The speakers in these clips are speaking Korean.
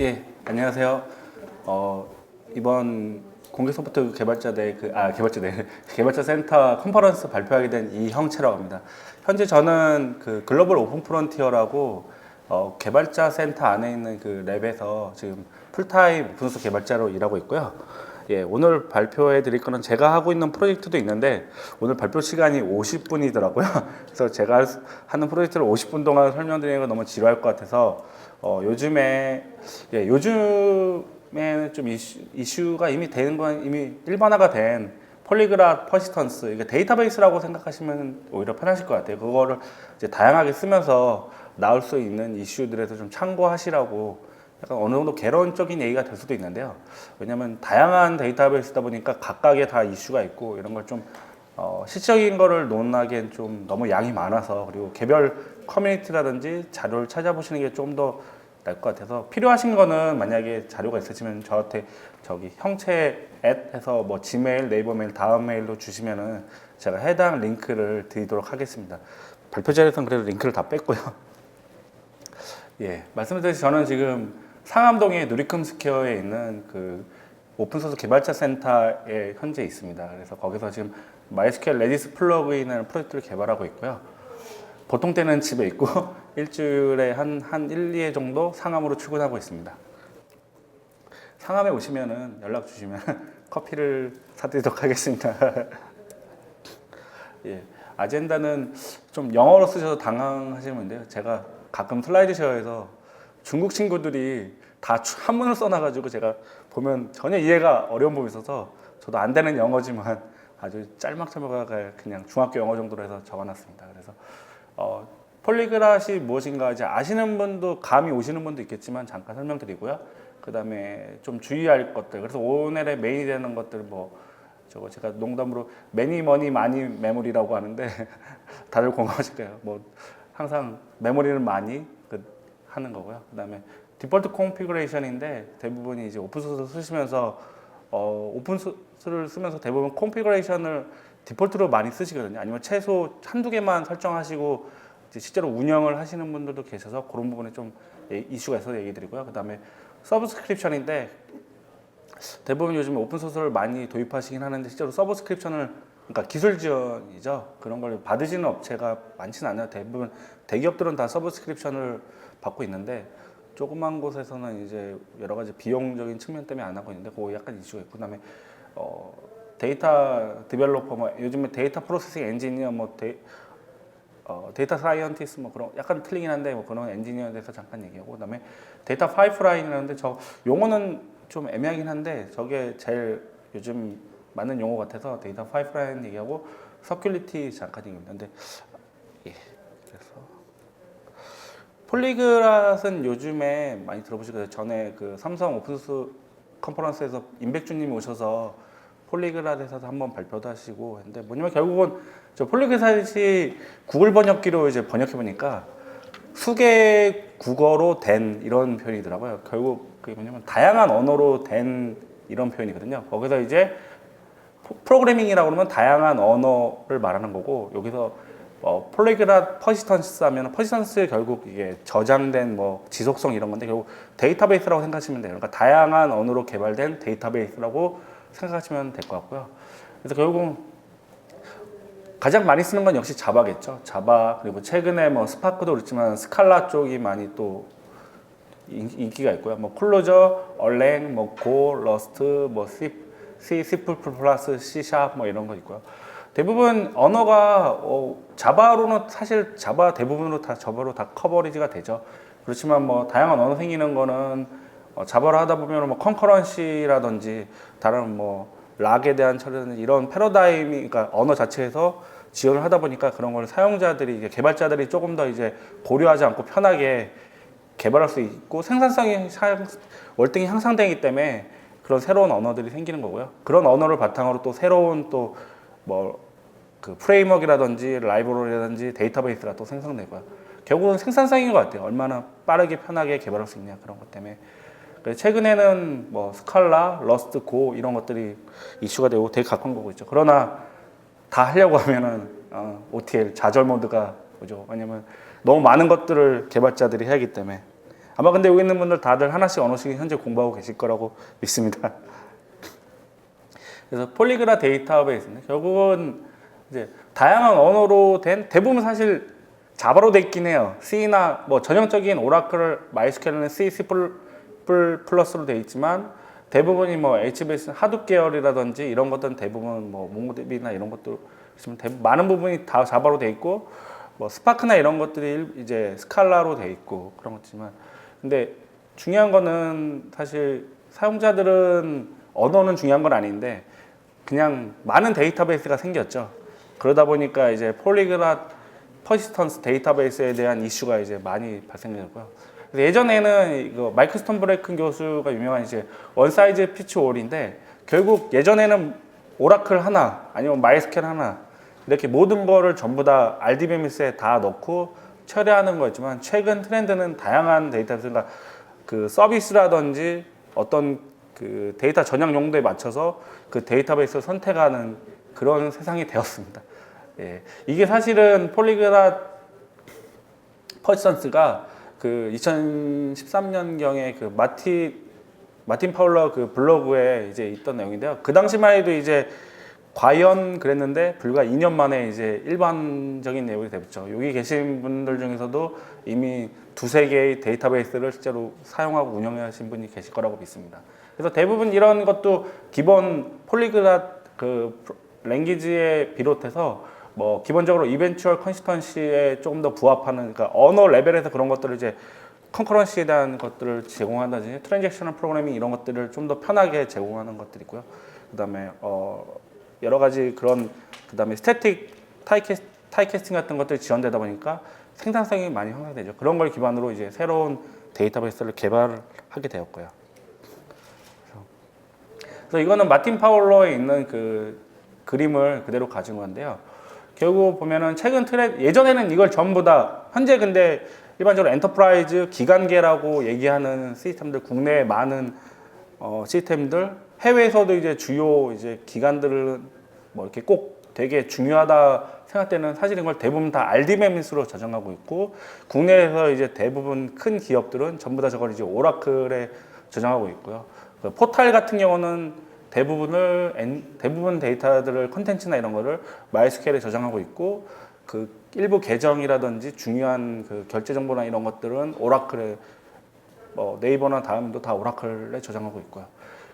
예, 안녕하세요. 이번 공개 소프트 개발자 센터 컨퍼런스 발표하게 된 이형채라고 합니다. 현재 저는 그 글로벌 오픈 프론티어라고 개발자 센터 안에 있는 그 랩에서 지금 풀타임 오픈소스 개발자로 일하고 있고요. 예, 오늘 발표해 드릴 거는 제가 하고 있는 프로젝트도 있는데 오늘 발표 시간이 50분이더라고요. 그래서 제가 하는 프로젝트를 50분 동안 설명드리는 건 너무 지루할 것 같아서 요즘에는 좀 이슈가 이미 되는 건 이미 일반화가 된 폴리그라 퍼시스턴스, 이게 데이터베이스라고 생각하시면 오히려 편하실 것 같아요. 그거를 이제 다양하게 쓰면서 나올 수 있는 이슈들에서 좀 참고하시라고 약간 어느 정도 개론적인 얘기가 될 수도 있는데요. 왜냐하면 다양한 데이터베이스다 보니까 각각의 다 이슈가 있고 이런 걸 좀 시적인 거를 논하기엔 좀 너무 양이 많아서, 그리고 개별 커뮤니티라든지 자료를 찾아보시는 게 좀 더 나을 것 같아서, 필요하신 거는 만약에 자료가 있으시면 저한테 저기 형체 @해서 뭐 지메일, 네이버 메일, 다음 메일로 주시면은 제가 해당 링크를 드리도록 하겠습니다. 발표 자료에서는 그래도 링크를 다 뺐고요. 예, 말씀드렸듯이 저는 지금 상암동의 누리꿈 스퀘어에 있는 그 오픈소스 개발자 센터에 현재 있습니다. 그래서 거기서 지금 MySQL 레디스 플러그인을 프로젝트를 개발하고 있고요. 보통 때는 집에 있고 일주일에 한 1, 2회 정도 상암으로 출근하고 있습니다. 상암에 오시면은 연락 주시면 커피를 사드리도록 하겠습니다. 예, 아젠다는 좀 영어로 쓰셔서 당황하시면 돼요. 제가 가끔 슬라이드 쉐어에서 중국 친구들이 다 한문을 써놔가지고 제가 보면 전혀 이해가 어려운 부분이 있어서, 저도 안 되는 영어지만 아주 짤막짤막하게 그냥 중학교 영어 정도로 해서 적어놨습니다. 그래서 폴리그랏이 무엇인가 이제 아시는 분도, 감이 오시는 분도 있겠지만 잠깐 설명드리고요. 그 다음에 좀 주의할 것들, 그래서 오늘의 메인이 되는 것들, 저거 제가 농담으로 매니 머니 많이 메모리라고 하는데 다들 공감하실 거예요. 항상 메모리를 많이 하는 거고요. 그 다음에 디폴트 컨피그레이션인데, 대부분이 이제 오픈소스를 쓰시면서 오픈소스를 쓰면서 대부분 컨피그레이션을 디폴트로 많이 쓰시거든요. 아니면 최소 한두 개만 설정하시고 이제 실제로 운영을 하시는 분들도 계셔서 그런 부분에 좀 이슈가 있어서 얘기 드리고요. 그 다음에 서브스크립션인데, 대부분 요즘 오픈소스를 많이 도입하시긴 하는데 실제로 서브스크립션을, 그러니까 기술 지원이죠, 그런 걸 받으시는 업체가 많지는 않아요. 대부분 대기업들은 다 서브스크립션을 받고 있는데, 조그만 곳에서는 이제 여러 가지 비용적인 측면 때문에 안 하고 있는데, 그거 약간 이슈가 있고, 그다음에 데이터 디벨로퍼, 요즘에 데이터 프로세싱 엔지니어, 데이터 사이언티스트, 그런 약간 틀리긴 한데 그런 엔지니어에 대해서 잠깐 얘기하고, 그다음에 데이터 파이프라인이라는데, 저 용어는 좀 애매하긴 한데 저게 제일 요즘 맞는 용어 같아서 데이터 파이프라인 얘기하고, 서큘리티 잠깐 얘기했는데, 예, 그래서 폴리그랏은 요즘에 많이 들어보실 거예요. 전에 그 삼성 오픈소스 컨퍼런스에서 임백준님이 오셔서 폴리그랏에서 한번 발표도 하시고 했는데, 뭐냐면 결국은 저 폴리그랏이 구글 번역기로 이제 번역해 보니까 수개 국어로 된 이런 표현이더라고요. 결국 그게 뭐냐면 다양한 언어로 된 이런 표현이거든요. 거기서 이제 프로그래밍이라고 그러면 다양한 언어를 말하는 거고, 여기서 폴리그랏 퍼시스턴스 하면 퍼시스턴스 결국 이게 저장된 지속성 이런 건데, 결국 데이터베이스라고 생각하시면 돼요. 그러니까 다양한 언어로 개발된 데이터베이스라고 생각하시면 될 것 같고요. 그래서 결국 가장 많이 쓰는 건 역시 자바겠죠. 자바, 그리고 최근에 스파크도 그렇지만 스칼라 쪽이 많이 또 인기가 있고요. 클로저, 얼랭, 고, 러스트, C, C++, C# 이런 거 있고요. 대부분 언어가 자바로는 사실 자바 대부분으로 다 자바로 다 커버리지가 되죠. 그렇지만 다양한 언어 생기는 거는 자바로 하다 보면 컨커런시라든지 다른 락에 대한 처리라든지 이런 패러다임이, 그러니까 언어 자체에서 지원을 하다 보니까 그런 걸 사용자들이, 개발자들이 조금 더 이제 고려하지 않고 편하게 개발할 수 있고, 생산성이 월등히 향상되기 때문에 그런 새로운 언어들이 생기는 거고요. 그런 언어를 바탕으로 또 새로운 그 프레임워크라든지 라이브러리라든지 데이터베이스가 또 생성되고요. 결국은 생산성인 것 같아요. 얼마나 빠르게 편하게 개발할 수 있냐, 그런 것 때문에. 최근에는 스칼라, 러스트, 고 이런 것들이 이슈가 되고 되게 가까운 거고 있죠. 그러나 다 하려고 하면은 OTL 좌절 모드가 오죠. 왜냐면 너무 많은 것들을 개발자들이 해야 하기 때문에. 아마 근데 여기 있는 분들 다들 하나씩 언어씩 현재 공부하고 계실 거라고 믿습니다. 그래서 폴리그라 데이터베이스는 결국은 이제 다양한 언어로 된 대부분 사실 자바로 돼 있긴 해요. C나 뭐 전형적인 오라클, 마이스큐엘은 C, C++ 플러스로 돼 있지만 대부분이 뭐 HBase 하둡 계열이라든지 이런 것들은 대부분 뭐 몽고DB나 이런 것들 많은 부분이 다 자바로 돼 있고 뭐 스파크나 이런 것들이 이제 스칼라로 돼 있고 그런 것지만 근데 중요한 거는 사실 사용자들은 언어는 중요한 건 아닌데 그냥 많은 데이터베이스가 생겼죠. 그러다 보니까 이제 폴리글랏 퍼시스턴스 데이터베이스에 대한 이슈가 이제 많이 발생했고요. 예전에는 이거 마이클 스톤브레이큰 교수가 유명한 이제 원 사이즈 피츠 올인데 결국 예전에는 오라클 하나 아니면 마이스큐엘 하나 이렇게 모든 거를 전부 다 RDBMS에 다 넣고 처리하는 거였지만 최근 트렌드는 다양한 데이터베이스 그러니까 그 서비스라든지 어떤 그 데이터 전용 용도에 맞춰서 그 데이터베이스를 선택하는 그런 세상이 되었습니다. 예. 이게 사실은 폴리글랏 퍼시스턴스가 그 2013년경에 그 마틴 파울러 그 블로그에 이제 있던 내용인데요. 그 당시만 해도 이제 과연 그랬는데 불과 2년 만에 이제 일반적인 내용이 됐죠. 여기 계신 분들 중에서도 이미 두세 개의 데이터베이스를 실제로 사용하고 운영하신 분이 계실 거라고 믿습니다. 그래서 대부분 이런 것도 기본 폴리글랏 그 랭귀지에 비롯해서 뭐 기본적으로 이벤추얼 컨시스턴시에 조금 더 부합하는 그러니까 언어 레벨에서 그런 것들을 이제 컨커런시에 대한 것들을 제공한다든지 트랜잭셔널 프로그래밍 이런 것들을 좀 더 편하게 제공하는 것들이고요. 그다음에 여러 가지 그런 그다음에 스태틱 타이캐스팅 같은 것들이 지원되다 보니까 생산성이 많이 향상되죠. 그런 걸 기반으로 이제 새로운 데이터베이스를 개발하게 되었고요. 그래서 이거는 마틴 파울러에 있는 그 그림을 그대로 가진 건데요. 결국 보면은 최근 트렌드 예전에는 이걸 전부 다 현재 근데 일반적으로 엔터프라이즈 기간계라고 얘기하는 시스템들 국내에 많은 시스템들 해외에서도 이제 주요 이제 기관들은 뭐 이렇게 꼭 되게 중요하다 생각되는 사실인 걸 대부분 다 RDBMS로 저장하고 있고 국내에서 이제 대부분 큰 기업들은 전부 다 저걸 이제 오라클에 저장하고 있고요. 그 포탈 같은 경우는 대부분 데이터들을 컨텐츠나 이런 거를 마이스큐엘에 저장하고 있고 그 일부 계정이라든지 중요한 그 결제 정보나 이런 것들은 오라클에 네이버나 다음도 다 오라클에 저장하고 있고요.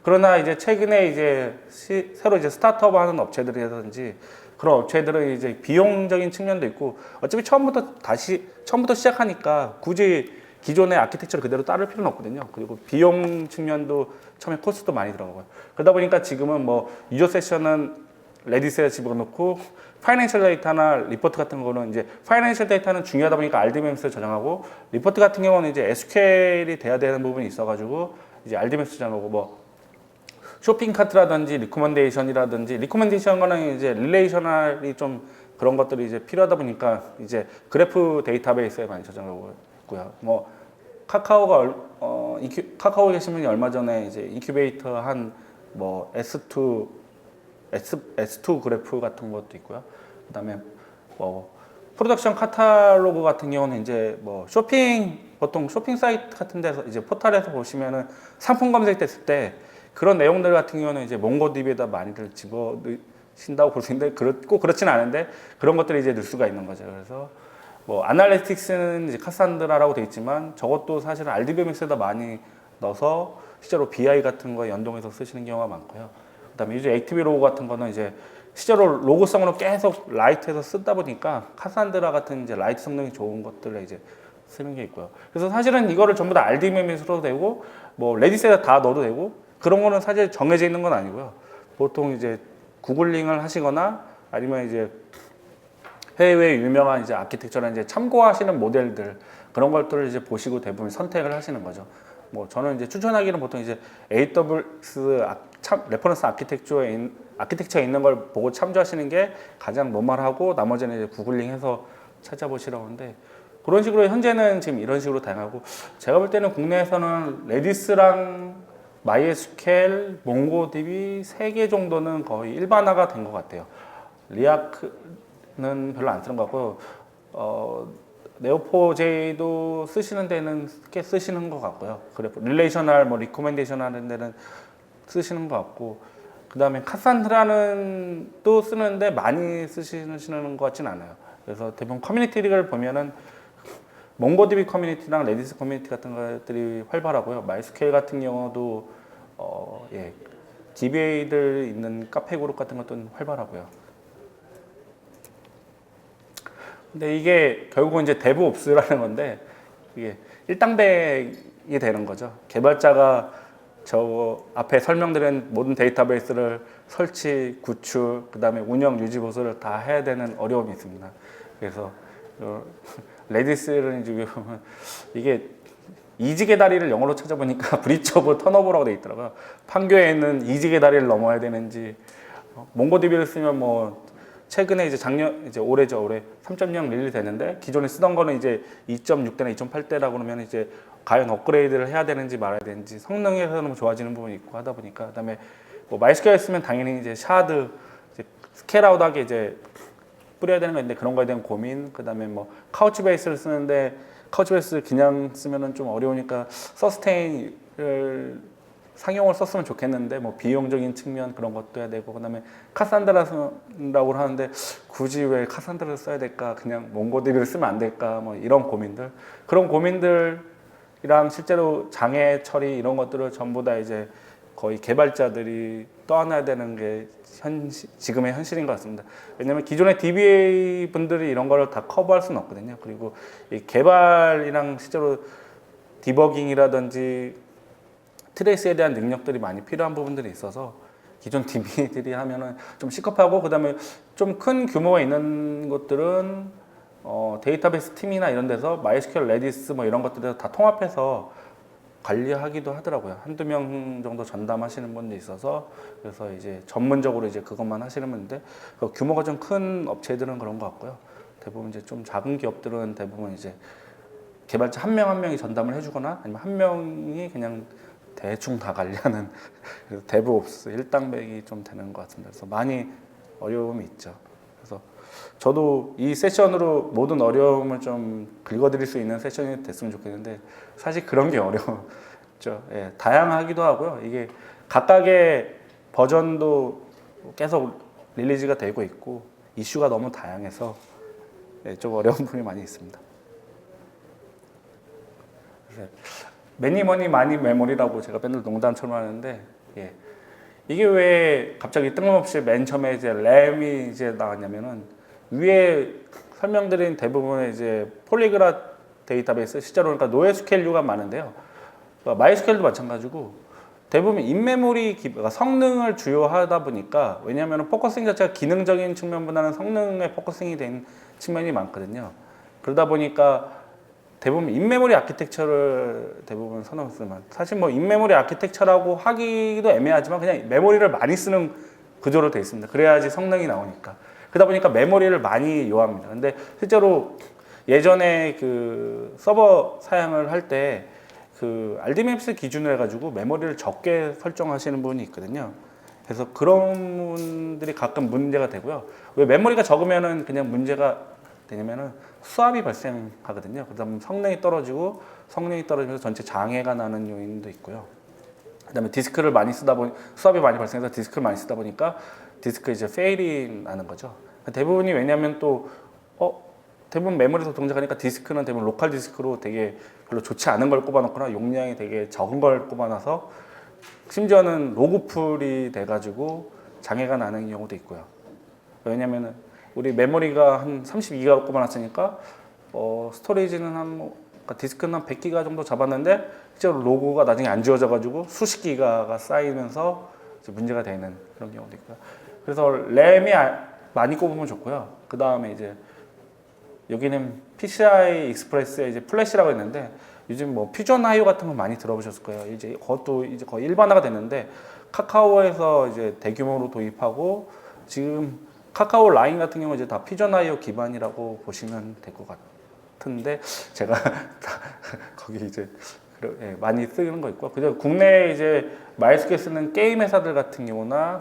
그러나 이제 최근에 이제 새로 이제 스타트업 하는 업체들이라든지 그런 업체들은 이제 비용적인 측면도 있고 어차피 처음부터 시작하니까 굳이 기존의 아키텍처를 그대로 따를 필요는 없거든요. 그리고 비용 측면도 처음에 코스트도 많이 들어가고요. 그러다 보니까 지금은 뭐 유저 세션은 레디스에 집어넣고 파이낸셜 데이터나 리포트 같은 거는 이제 파이낸셜 데이터는 중요하다 보니까 RDBMS에 저장하고 리포트 같은 경우는 이제 SQL이 돼야 되는 부분이 있어가지고 이제 RDBMS 저장하고 뭐 쇼핑 카트라든지 리코멘데이션은 이제 릴레이셔널이 좀 그런 것들이 이제 필요하다 보니까 이제 그래프 데이터베이스에 많이 저장하고 있고요. 뭐 카카오가 카카오 계신 분이 얼마 전에 이제 인큐베이터 한 뭐 S2 그래프 같은 것도 있고요. 그다음에 뭐 프로덕션 카탈로그 같은 경우는 이제 뭐 보통 쇼핑 사이트 같은 데서 이제 포털에서 보시면은 상품 검색됐을 때 그런 내용들 같은 경우는 이제 몽고DB에다 많이들 집어 넣으신다고 볼 수 있는데 꼭 그렇지는 않은데 그런 것들이 이제 넣을 수가 있는 거죠. 그래서 뭐 아날리틱스는 이제 카산드라라고 돼 있지만 저것도 사실은 RDBMS에다 많이 넣어서 실제로 BI 같은 거 연동해서 쓰시는 경우가 많고요. 그다음에 이제 액티비 로그 같은 거는 이제 실제로 로그성으로 계속 라이트해서 쓰다 보니까 카산드라 같은 이제 라이트 성능이 좋은 것들을 이제 쓰는 게 있고요. 그래서 사실은 이거를 전부 다 RDBMS로 되고 뭐 레디스에다 다 넣어도 되고 그런 거는 사실 정해져 있는 건 아니고요. 보통 이제 구글링을 하시거나 아니면 이제 해외의 유명한 이제 아키텍처나 이제 참고하시는 모델들 그런 것들을 이제 보시고 대부분 선택을 하시는 거죠. 뭐 저는 이제 추천하기는 보통 이제 AWS 레퍼런스 아키텍처에 있는 걸 보고 참조하시는 게 가장 노멀하고 나머지는 이제 구글링해서 찾아보시라고 하는데 그런 식으로 현재는 지금 이런 식으로 다양하고 제가 볼 때는 국내에서는 레디스랑 MySQL, 몽고DB 3개 정도는 거의 일반화가 된 것 같아요. 리아크는 별로 안 쓰는 것 같고 네오4j도 쓰시는 데는 꽤 쓰시는 것 같고요. 그래 릴레이셔널 뭐 리코멘데이션 하는 데는 쓰시는 것 같고, 그 다음에 카산드라는 또 쓰는데 많이 쓰시는 것 같진 않아요. 그래서 대부분 커뮤니티를 보면은 몽고DB 커뮤니티랑 레디스 커뮤니티 같은 것들이 활발하고요. 마이스퀘일 같은 경우도 DBA들 있는 카페 그룹 같은 것도 활발하고요. 근데 이게 결국은 이제 데브옵스라는 건데, 이게 일당백이 되는 거죠. 개발자가 저 앞에 설명드린 모든 데이터베이스를 설치, 구축, 그 다음에 운영, 유지, 보수를 다 해야 되는 어려움이 있습니다. 그래서 레디스는 이제 이게 이직의 다리를 영어로 찾아보니까 브리치 오브 턴오버라고 돼 있더라고요. 판교에는 이직의 다리를 넘어야 되는지, 몽고DB를 쓰면 뭐 최근에 이제 올해 3.0 릴리즈 됐는데, 기존에 쓰던 거는 이제 2.6대나 2.8대라고 그러면 이제 과연 업그레이드를 해야 되는지 말아야 되는지, 성능에서는 좋아지는 부분이 있고 하다 보니까, 그다음에 뭐 마이스퀘어 쓰면 당연히 이제 샤드 이제 스케일아웃하게 이제 뿌려야 되는 건데, 그런 거에 대한 고민, 그다음에 뭐 카우치베이스를 쓰는데 카우치베이스 그냥 쓰면은 좀 어려우니까 서스테인을 상용을 썼으면 좋겠는데, 뭐 비용적인 측면 그런 것도 해야 되고, 그다음에 카산드라라고 하는데 굳이 왜 카산드라를 써야 될까, 그냥 몽고DB를 쓰면 안 될까, 뭐 이런 고민들, 그런 고민들이랑 실제로 장애 처리 이런 것들을 전부 다 이제 거의 개발자들이 떠안아야 되는 게 지금의 현실인 것 같습니다. 왜냐하면 기존의 DBA 분들이 이런 걸 다 커버할 수는 없거든요. 그리고 이 개발이랑 실제로 디버깅이라든지 트레이스에 대한 능력들이 많이 필요한 부분들이 있어서 기존 DBA들이 하면은 좀 시급하고, 그다음에 좀 큰 규모가 있는 것들은 데이터베이스 팀이나 이런 데서 마이스퀘어, 레디스 뭐 이런 것들을 다 통합해서 관리하기도 하더라고요. 한두 명 정도 전담하시는 분도 있어서, 그래서 이제 전문적으로 이제 그것만 하시는 분인데, 규모가 좀 큰 업체들은 그런 것 같고요. 대부분 이제 좀 작은 기업들은 대부분 이제 개발자 한 명 한 명이 전담을 해주거나, 아니면 한 명이 그냥 대충 다 관리하는 데브옵스 일당백이 좀 되는 것 같습니다. 그래서 많이 어려움이 있죠. 그래서 저도 이 세션으로 모든 어려움을 좀 긁어드릴 수 있는 세션이 됐으면 좋겠는데, 사실 그런 게 어려웠죠. 예, 다양하기도 하고요. 이게 각각의 버전도 계속 릴리즈가 되고 있고, 이슈가 너무 다양해서 좀 어려운 부분이 많이 있습니다. 매니머니 많이 메모리라고 제가 맨날 농담처럼 하는데, 이게 왜 갑자기 뜬금없이 맨 처음에 이제 램이 이제 나왔냐면은, 위에 설명드린 대부분의 이제 폴리그라 데이터베이스, 실제로 그러니까 노에스케일류가 많은데요. 마이스퀘일도 마찬가지고 대부분 인메모리 그러니까 성능을 주요하다 보니까, 왜냐하면 포커싱 자체가 기능적인 측면보다는 성능에 포커싱이 된 측면이 많거든요. 그러다 보니까 대부분 인메모리 아키텍처를 대부분 선호했지만, 사실 뭐 인메모리 아키텍처라고 하기도 애매하지만 그냥 메모리를 많이 쓰는 구조로 되어 있습니다. 그래야지 성능이 나오니까. 그러다 보니까 메모리를 많이 요합니다. 근데 실제로 예전에 그 서버 사양을 할 때 그 RDMap스 기준으로 해가지고 메모리를 적게 설정하시는 분이 있거든요. 그래서 그런 분들이 가끔 문제가 되고요. 왜 메모리가 적으면은 그냥 문제가 되냐면은 수압이 발생하거든요. 그다음 성능이 떨어지면서 전체 장애가 나는 요인도 있고요. 그다음에 디스크를 많이 쓰다 보니 수압이 많이 발생해서 디스크를 많이 쓰다 보니까 디스크 이제 페일이 나는 거죠. 대부분이 왜냐하면 또 대부분 메모리에서 동작하니까 디스크는 대부분 로컬 디스크로 되게 별로 좋지 않은 걸 꼽아놓거나 용량이 되게 적은 걸 꼽아놔서 심지어는 로그풀이 돼가지고 장애가 나는 경우도 있고요. 왜냐면은 우리 메모리가 한 32기가 꼽아놨으니까 스토리지는 그러니까 디스크는 한 100기가 정도 잡았는데 실제로 로그가 나중에 안 지워져가지고 수십 기가가 쌓이면서 이제 문제가 되는 그런 경우도 있고요. 그래서 램이 많이 꼽으면 좋고요. 그 다음에 이제 여기는 PCI 익스프레스에 이제 플래시라고 있는데, 요즘 뭐 퓨전 IO 같은 거 많이 들어보셨을 거예요. 이제 그것도 이제 거의 일반화가 됐는데, 카카오에서 이제 대규모로 도입하고, 지금 카카오 라인 같은 경우 이제 다 퓨전 IO 기반이라고 보시면 될 것 같은데, 제가 거기 이제 많이 쓰는 거 있고, 그죠? 국내에 이제 마이스퀘어 쓰는 게임 회사들 같은 경우나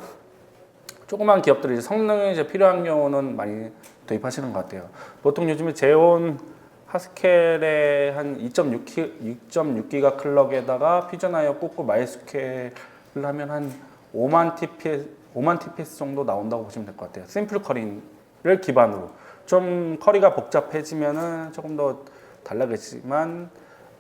조그만 기업들이 이제 성능이 이제 필요한 경우는 많이 도입하시는 것 같아요. 보통 요즘에 제온 하스켈의 한 2.6기가 클럭에다가 퓨전아이어 꽂고 MySQL을 하면 한 5만 TPS 정도 나온다고 보시면 될 것 같아요. 심플 커리를 기반으로. 좀 커리가 복잡해지면은 조금 더 달라겠지만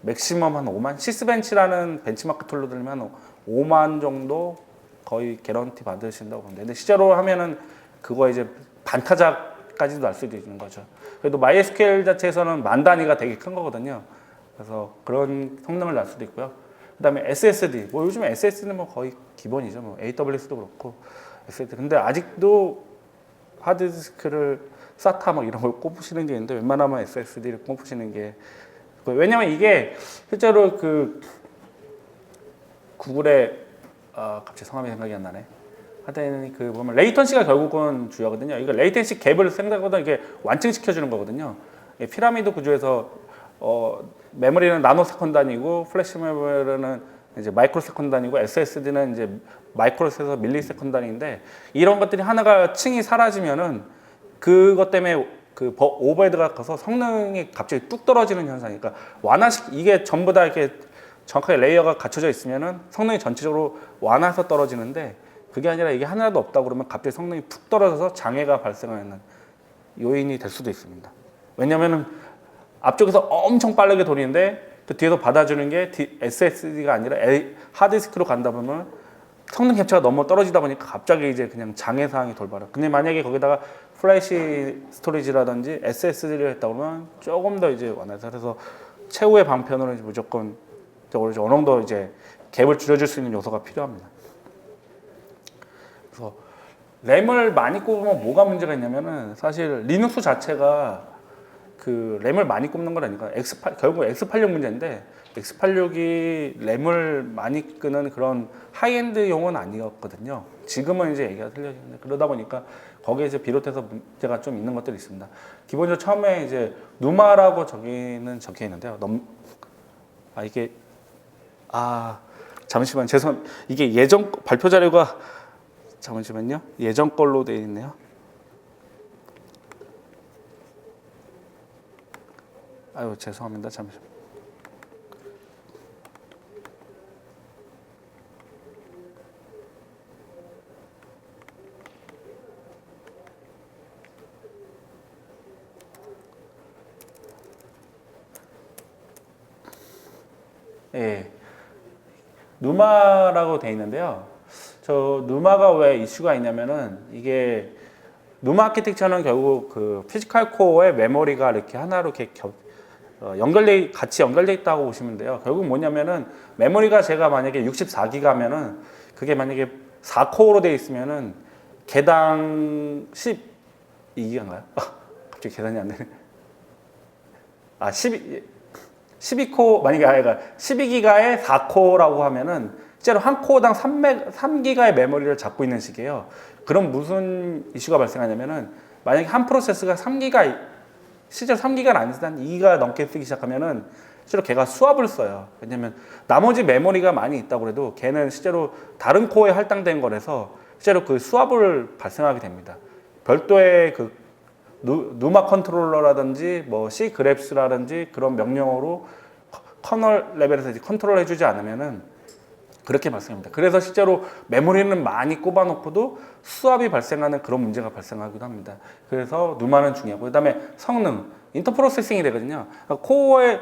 맥시멈 한 5만. 시스벤치라는 벤치마크 툴로 들면 한 5만 정도 거의 개런티 받으신다고 보는데, 근데 실제로 하면은 그거 이제 반타작까지도 날 수도 있는 거죠. 그래도 MySQL 자체에서는 만 단위가 되게 큰 거거든요. 그래서 그런 성능을 낼 수도 있고요. 그다음에 SSD, 뭐 요즘 SSD는 뭐 거의 기본이죠. 뭐 AWS도 그렇고 SSD. 근데 아직도 하드디스크를 SATA 막 이런 걸 꼽으시는 게 있는데, 웬만하면 SSD를 꼽으시는 게, 왜냐면 이게 실제로 그 구글의 갑자기 성함이 생각이 안 나네. 하여튼 그 보면 레이턴시가 결국은 중요하거든요. 이거 레이턴시 갭을 생각보다 이게 완충시켜 주는 거거든요. 피라미드 구조에서 메모리는 나노 세컨드 단위고, 플래시 메모리는 이제 마이크로 세컨드 단위고, SSD는 이제 마이크로에서 밀리 세컨드 단위인데, 이런 것들이 하나가 층이 사라지면은 그것 때문에 그 오버헤드가 커서 성능이 갑자기 뚝 떨어지는 현상이니까, 이게 전부 다 이렇게 정확하게 레이어가 갖춰져 있으면은 성능이 전체적으로 완화해서 떨어지는데, 그게 아니라 이게 하나도 없다 그러면 갑자기 성능이 푹 떨어져서 장애가 발생하는 요인이 될 수도 있습니다. 왜냐면은 앞쪽에서 엄청 빠르게 돌리는데 그 뒤에서 받아주는 게 SSD가 아니라 하드디스크로 간다 보면 성능 캡처가 너무 떨어지다 보니까 갑자기 이제 그냥 장애 사항이 돌발해요. 근데 만약에 거기다가 플래시 스토리지라든지 SSD를 했다 그러면 조금 더 이제 완화해서, 그래서 최후의 방편으로 무조건 어느 정도 이제 갭을 줄여줄 수 있는 요소가 필요합니다. 그래서 램을 많이 꼽으면 뭐가 문제가 있냐면은, 사실 리눅스 자체가 그 램을 많이 꼽는 건 아니까 결국 X86 문제인데, X86이 램을 많이 끄는 그런 하이엔드용은 아니었거든요. 지금은 이제 얘기가 틀려지는데, 그러다 보니까 거기에서 비롯해서 문제가 좀 있는 것들이 있습니다. 기본적으로 처음에 이제 누마라고 적혀 있는데요. 잠시만, 죄송합니다. 이게 예전 발표 자료가, 잠시만요. 예전 걸로 되어 있네요. 아유, 죄송합니다. 잠시만. 예. 누마라고 되어 있는데요. 저 누마가 왜 이슈가 있냐면은, 이게 누마 아키텍처는 결국 그 피지컬 코어의 메모리가 이렇게 하나로 이렇게 같이 연결돼 있다고 보시면 돼요. 결국 뭐냐면은, 메모리가 제가 만약에 64기가면은 그게 만약에 4코어로 되어 있으면은 개당 12기가인가요? 갑자기 계산이 안 되네. 12코어, 만약에 12기가에 4코어라고 하면은 실제로 한 코어당 3기가의 메모리를 잡고 있는 식이에요. 그럼 무슨 이슈가 발생하냐면은, 만약에 한 프로세스가 3기가, 실제로 3기가는 아니지만 한 2기가 넘게 쓰기 시작하면은 실제로 걔가 수압을 써요. 왜냐면 나머지 메모리가 많이 있다고 해도 걔는 실제로 다른 코어에 할당된 거라서 실제로 그 수압을 발생하게 됩니다. 별도의 그 누마 컨트롤러라든지 뭐 C 그랩스라든지 그런 명령어로 커널 레벨에서 이제 컨트롤 해주지 않으면은 그렇게 발생합니다. 그래서 실제로 메모리는 많이 꼽아놓고도 수압이 발생하는 그런 문제가 발생하기도 합니다. 그래서 누마는 중요하고, 그다음에 성능, 인터프로세싱이 되거든요. 코어에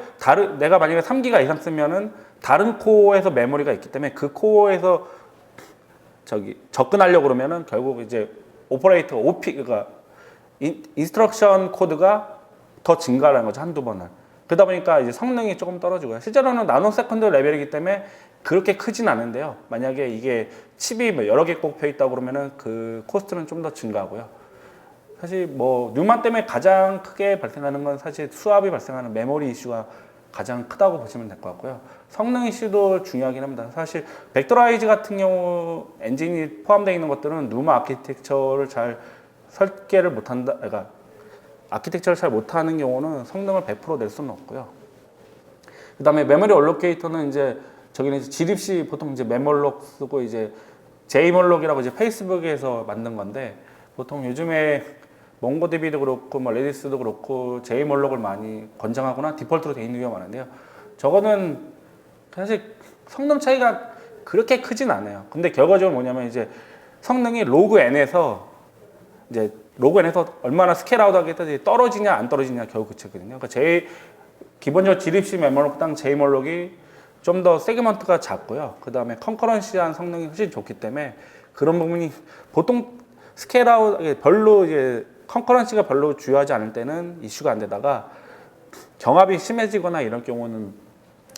내가 만약에 3기가 이상 쓰면은 다른 코어에서 메모리가 있기 때문에 그 코어에서 접근하려고 그러면은 결국 이제 오퍼레이터 그러니까 인스트럭션 코드가 더 증가하는 거죠, 한두 번은. 그러다 보니까 이제 성능이 조금 떨어지고요. 실제로는 나노 세컨드 레벨이기 때문에 그렇게 크진 않은데요. 만약에 이게 칩이 뭐 여러 개 꼽혀 있다고 그러면은 그 코스트는 좀 더 증가하고요. 사실 뭐 뉴마 때문에 가장 크게 발생하는 건 사실 수압이 발생하는 메모리 이슈가 가장 크다고 보시면 될 것 같고요. 성능 이슈도 중요하긴 합니다. 사실 벡터라이즈 같은 경우 엔진이 포함되어 있는 것들은 누마 아키텍처를 잘 설계를 못한다, 그러니까 아키텍처를 잘 못하는 경우는 성능을 100% 낼 수는 없고요. 그 다음에 메모리 얼로케이터는 이제 저기는 이제 GDC 보통 이제 메몰록 쓰고 이제 제이몰록이라고 이제 페이스북에서 만든 건데, 보통 요즘에 몽고DB도 그렇고 뭐 레디스도 그렇고 제이몰록을 많이 권장하거나 디폴트로 돼 있는 경우가 많은데요. 저거는 사실 성능 차이가 그렇게 크진 않아요. 근데 결과적으로 뭐냐면 이제 성능이 로그n에서 이제 로그n에서 얼마나 스케일아웃하게 떨어지냐 안 떨어지냐 결국 그치거든요. 그러니까 기본적으로 glibc 메모록당 제이몰록이 좀 더 세그먼트가 작고요. 그 다음에 컨커런시한 성능이 훨씬 좋기 때문에 그런 부분이 보통 스케일아웃 별로 이제 컨커런시가 별로 주요하지 않을 때는 이슈가 안 되다가 경합이 심해지거나 이런 경우는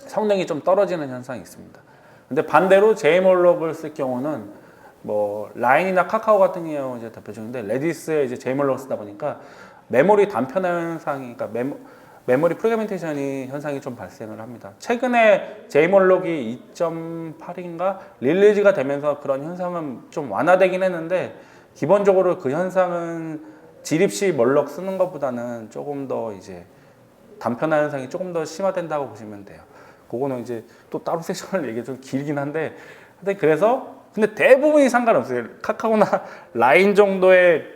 성능이 좀 떨어지는 현상이 있습니다. 근데 반대로 제이몰록을 쓸 경우는 뭐 라인이나 카카오 같은 경우 이제 대표적인데 레디스에 이제 제이몰록을 쓰다 보니까 메모리 단편화 현상이 그러니까 메모리 프래그멘테이션이 현상이 좀 발생을 합니다. 최근에 제이몰록이 2.8인가 릴리즈가 되면서 그런 현상은 좀 완화되긴 했는데 기본적으로 그 현상은 glibc 몰록 쓰는 것보다는 조금 더 이제 단편화 현상이 조금 더 심화된다고 보시면 돼요. 그거는 이제 또 따로 섹션을 얘기해 좀 길긴 한데 근데 대부분이 상관없어요. 카카오나 라인 정도의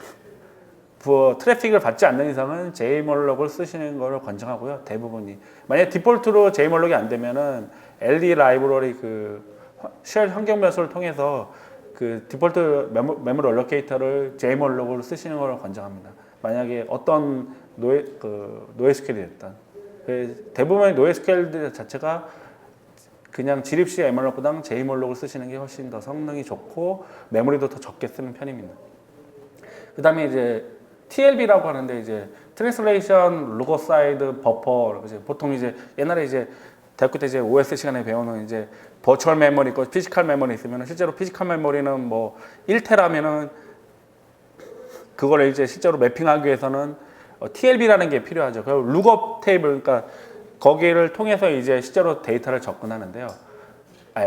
트래픽을 받지 않는 이상은 제이몰록을 쓰시는 것을 권장하고요. 대부분이 만약 디폴트로 제이몰록이 안 되면은 LD 라이브러리 그 쉘 환경 변수를 통해서 그 디폴트 메모리 얼로케이터를 제이몰록으로 쓰시는 걸 권장합니다. 만약에 어떤 노에스케일이 됐든 대부분의 노에스케일 자체가 그냥 glibc 에멀록보다는 제이몰록을 쓰시는 게 훨씬 더 성능이 좋고 메모리도 더 적게 쓰는 편입니다. 그 다음에 이제 TLB라고 하는데 이제 트랜슬레이션 로거 사이드 버퍼 보통 이제 옛날에 이제 대학교 때 이제 OS 시간에 배우는 이제 버추얼 메모리 있고 피지컬 메모리 있으면 실제로 피지컬 메모리는 뭐 1테라면은 그걸 이제 실제로 매핑하기 위해서는 TLB라는 게 필요하죠. 그 룩업 테이블 그러니까 거기를 통해서 이제 실제로 데이터를 접근하는데요.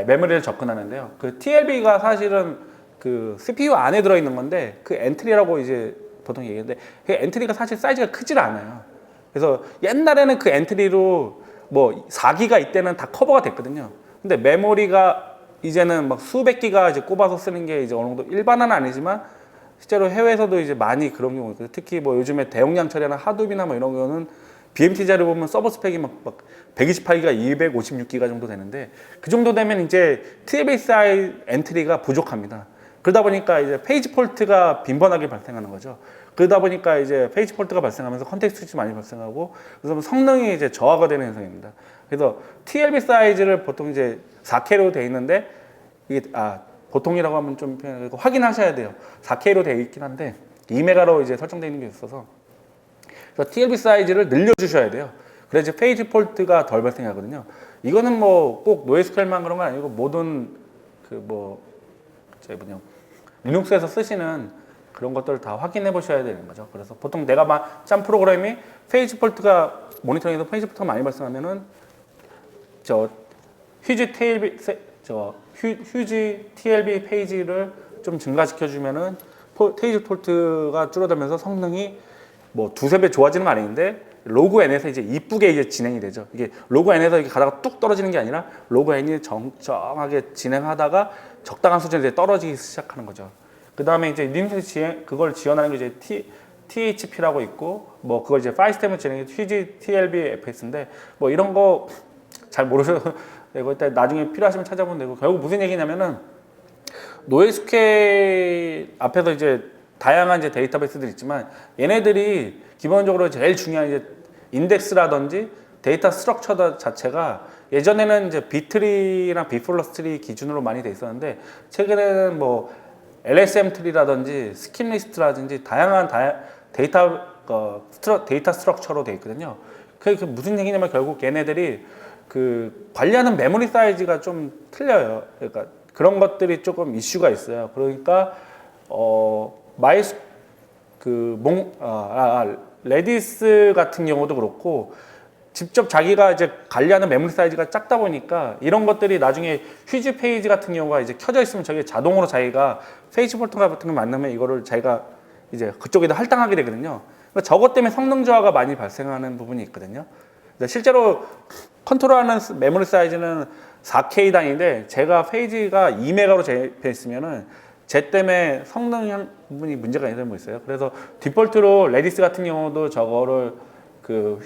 메모리를 접근하는데요. 그 TLB가 사실은 그 CPU 안에 들어 있는 건데 그 엔트리라고 이제 보통 얘기하는데 그 엔트리가 사실 사이즈가 크질 않아요. 그래서 옛날에는 그 엔트리로 뭐 4기가 이때는 다 커버가 됐거든요. 근데 메모리가 이제는 막 수백 기가 이제 꼽아서 쓰는 게 이제 어느 정도 일반화는 아니지만 실제로 해외에서도 이제 많이 그런 경우 있거든요. 특히 뭐 요즘에 대용량 처리나 하둡이나 뭐 이런 거는 BMT 자료 보면 서버 스펙이 막 128기가 256기가 정도 되는데 그 정도 되면 이제 TLBSI 엔트리가 부족합니다. 그러다 보니까 이제 페이지 폴트가 빈번하게 발생하는 거죠. 그러다 보니까 이제 페이지 폴트가 발생하면서 컨텍스트 스위치 많이 발생하고 그래서 성능이 이제 저하가 되는 현상입니다. 그래서 TLB 사이즈를 보통 이제 4K로 돼 있는데 이게 보통이라고 하면 좀 확인하셔야 돼요. 4K로 돼 있긴 한데 2메가로 이제 설정되어 있는 게 있어서 그래서 TLB 사이즈를 늘려주셔야 돼요. 그래야 이제 페이지 폴트가 덜 발생하거든요. 이거는 뭐 꼭 노에스큐엘만 그런 건 아니고 모든 리눅스에서 쓰시는 그런 것들을 다 확인해 보셔야 되는 거죠. 그래서 보통 내가 짠 프로그램이 페이지 폴트가 모니터링에서 페이지 폴트가 많이 발생하면은 휴지 TLB 페이지를 좀 증가시켜 주면은 페이지 폴트가 줄어들면서 성능이 뭐 두세 배 좋아지는 건 아닌데 로그 n에서 이제 이쁘게 이제 진행이 되죠. 이게 로그 n에서 이렇게 가다가 뚝 떨어지는 게 아니라 로그 n이 정정하게 진행하다가 적당한 수준에 이제 떨어지기 시작하는 거죠. 그 다음에 이제 리눅스 그걸 지원하는 게 이제 THP라고 있고 뭐 그걸 이제 파일 시스템을 진행해 휴지 TLB FS인데 뭐 이런 거 잘 모르셔도 되고 일단 나중에 필요하시면 찾아보면 되고 결국 무슨 얘기냐면은 노에스케일 앞에서 이제 다양한 이제 데이터베이스들이 있지만 얘네들이 기본적으로 제일 중요한 이제 인덱스라든지 데이터 스트럭처 자체가 예전에는 이제 비트리랑 비플러스 트리 기준으로 많이 돼 있었는데 최근에는 뭐 LSM 트리라든지 스킨 리스트라든지 다양한 데이터 스트럭처로 돼 있거든요. 그게 무슨 얘기냐면 결국 얘네들이 그 관리하는 메모리 사이즈가 좀 틀려요. 그러니까 그런 것들이 조금 이슈가 있어요. 그러니까 레디스 같은 경우도 그렇고 직접 자기가 이제 관리하는 메모리 사이즈가 작다 보니까 이런 것들이 나중에 휴지 페이지 같은 경우가 이제 켜져 있으면 저게 자동으로 자기가 페이지 폴트 같은 거 만나면 이거를 자기가 이제 그쪽에다 할당하게 되거든요. 그러니까 저것 때문에 성능 저하가 많이 발생하는 부분이 있거든요. 실제로 컨트롤하는 메모리 사이즈는 4K 단위인데 제가 페이지가 2메가로 재배했으면은 쟤 때문에 성능 부분이 문제가 있는 거 있어요. 그래서 디폴트로 레디스 같은 경우도 저거를 그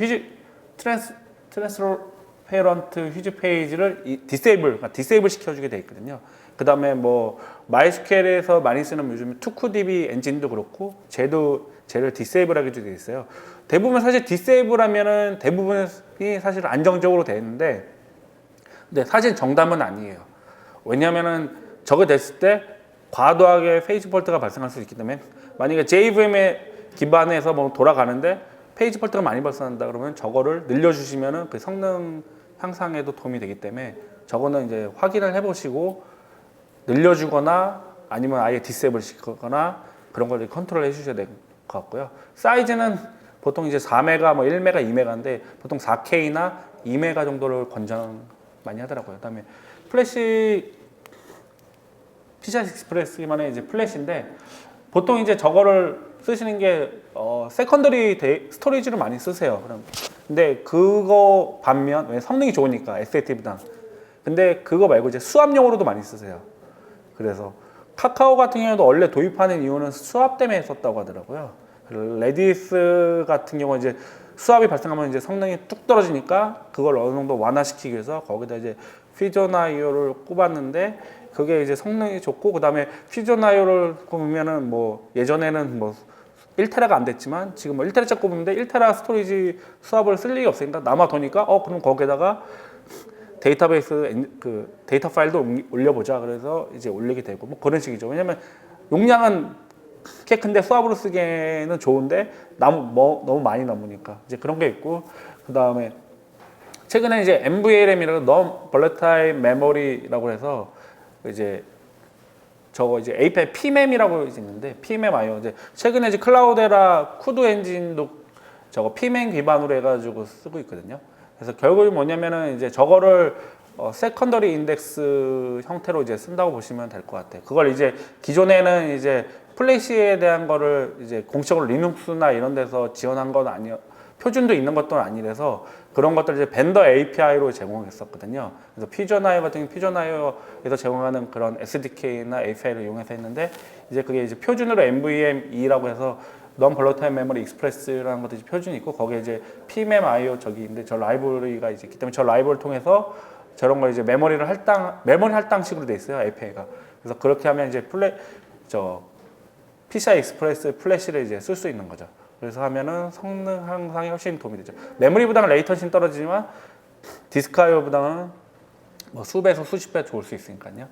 트랜스페런트 휴지 페이지를 디세이블 시켜주게 돼 있거든요. 그 다음에 뭐 MySQL에서 많이 쓰는 요즘 투쿠DB 엔진도 그렇고 쟤를 디세이블하게 돼 있어요. 대부분 사실 디세이블하면은 대부분이 사실 안정적으로 돼 있는데, 근데 사실 정답은 아니에요. 왜냐하면은 저게 됐을 때 과도하게 페이지 폴트가 발생할 수 있기 때문에, 만약에 JVM에 기반해서 뭐 돌아가는데 페이지 폴트가 많이 발생한다 그러면 저거를 늘려주시면은 그 성능 향상에도 도움이 되기 때문에 저거는 이제 확인을 해보시고 늘려주거나 아니면 아예 디세이블 시키거나 그런 걸 컨트롤 해주셔야 될 것 같고요. 사이즈는 보통 이제 4메가, 뭐 1메가, 2메가인데 보통 4K나 2메가 정도를 권장 많이 하더라고요. 그다음에 플래시 PCI 익스프레스 기반의 이제 플래시인데 보통 이제 저거를 쓰시는 게 세컨더리 스토리지를 많이 쓰세요. 그럼 근데 그거 반면 왜 성능이 좋으니까 SAT보다. 근데 그거 말고 이제 수압용으로도 많이 쓰세요. 그래서 카카오 같은 경우도 원래 도입하는 이유는 수압 때문에 썼다고 하더라고요. 레디스 같은 경우 이제 수압이 발생하면 이제 성능이 뚝 떨어지니까 그걸 어느 정도 완화시키기 위해서 거기다 이제 퓨전 IO를 꼽았는데 그게 이제 성능이 좋고, 그 다음에 퓨전 IO를 꼽으면은 뭐 예전에는 뭐 1테라가 안 됐지만 지금 뭐 1테라짜리 꼽으면 1테라 스토리지 수압을 쓸 일이 없으니까 남아도니까 그럼 거기에다가 데이터베이스 그 데이터 파일도 올려보자. 그래서 이제 올리게 되고 뭐 그런 식이죠. 왜냐면 용량은 꽤 큰데 수압으로 쓰기에는 좋은데 너무 많이 남으니까 이제 그런 게 있고, 그 다음에 최근에 이제 NVLM이라고 Non Volatile Memory라고 해서 이제 저거 이제 API PMEM이라고 있는데 PMEM IO 이제 최근에 이제 클라우데라 쿠드 엔진도 저거 PMEM 기반으로 해가지고 쓰고 있거든요. 그래서 결국이 뭐냐면은 이제 저거를 세컨더리 인덱스 형태로 이제 쓴다고 보시면 될 것 같아요. 그걸 이제 기존에는 이제 플래시에 대한 거를 이제 공식적으로 리눅스나 이런 데서 지원한 건 아니요. 표준도 있는 것도 아니라서 그런 것들 이제 벤더 API로 제공했었거든요. 그래서 퓨전아이오 같은 경우 퓨전아이오에서 제공하는 그런 SDK나 API를 이용해서 했는데 이제 그게 이제 표준으로 NVMe라고 해서 Non-Volatile Memory Express라는 것도 이제 표준이 있고 거기에 이제 PMEM-IO 저기 있는데 저 라이브러리가 이제 있기 때문에 저 라이브를 통해서 저런 걸 이제 메모리 할당식으로 돼 있어요, API가. 그래서 그렇게 하면 이제 PCI 익스프레스 플래시를 이제 쓸 수 있는 거죠. 그래서 하면은 성능 향상에 훨씬 도움이 되죠. 메모리보다는 레이턴시는 떨어지지만 디스크 IO보다는 뭐 수배에서 수십 배 좋을 수 있으니까요.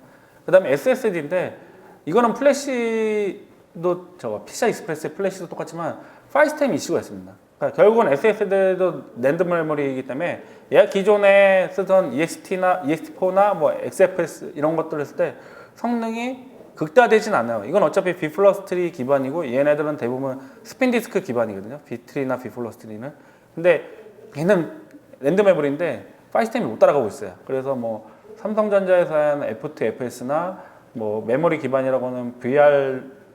그다음에 SSD인데 이거는 플래시도 PCI 익스프레스의 플래시도 똑같지만 파일 시스템 이슈가 있습니다. 그러니까 결국은 SSD도 낸드 메모리이기 때문에 얘가 기존에 쓰던 EXT4나 뭐 XFS 이런 것들을 쓸 때 성능이 극대화되진 않아요. 이건 어차피 B+3 기반이고 얘네들은 대부분 스핀 디스크 기반이거든요. B3나 B+3는. 근데 얘는 랜드 메모리인데 파일 시스템이 못 따라가고 있어요. 그래서 뭐 삼성전자에서 한 F2FS나 뭐 메모리 기반이라고는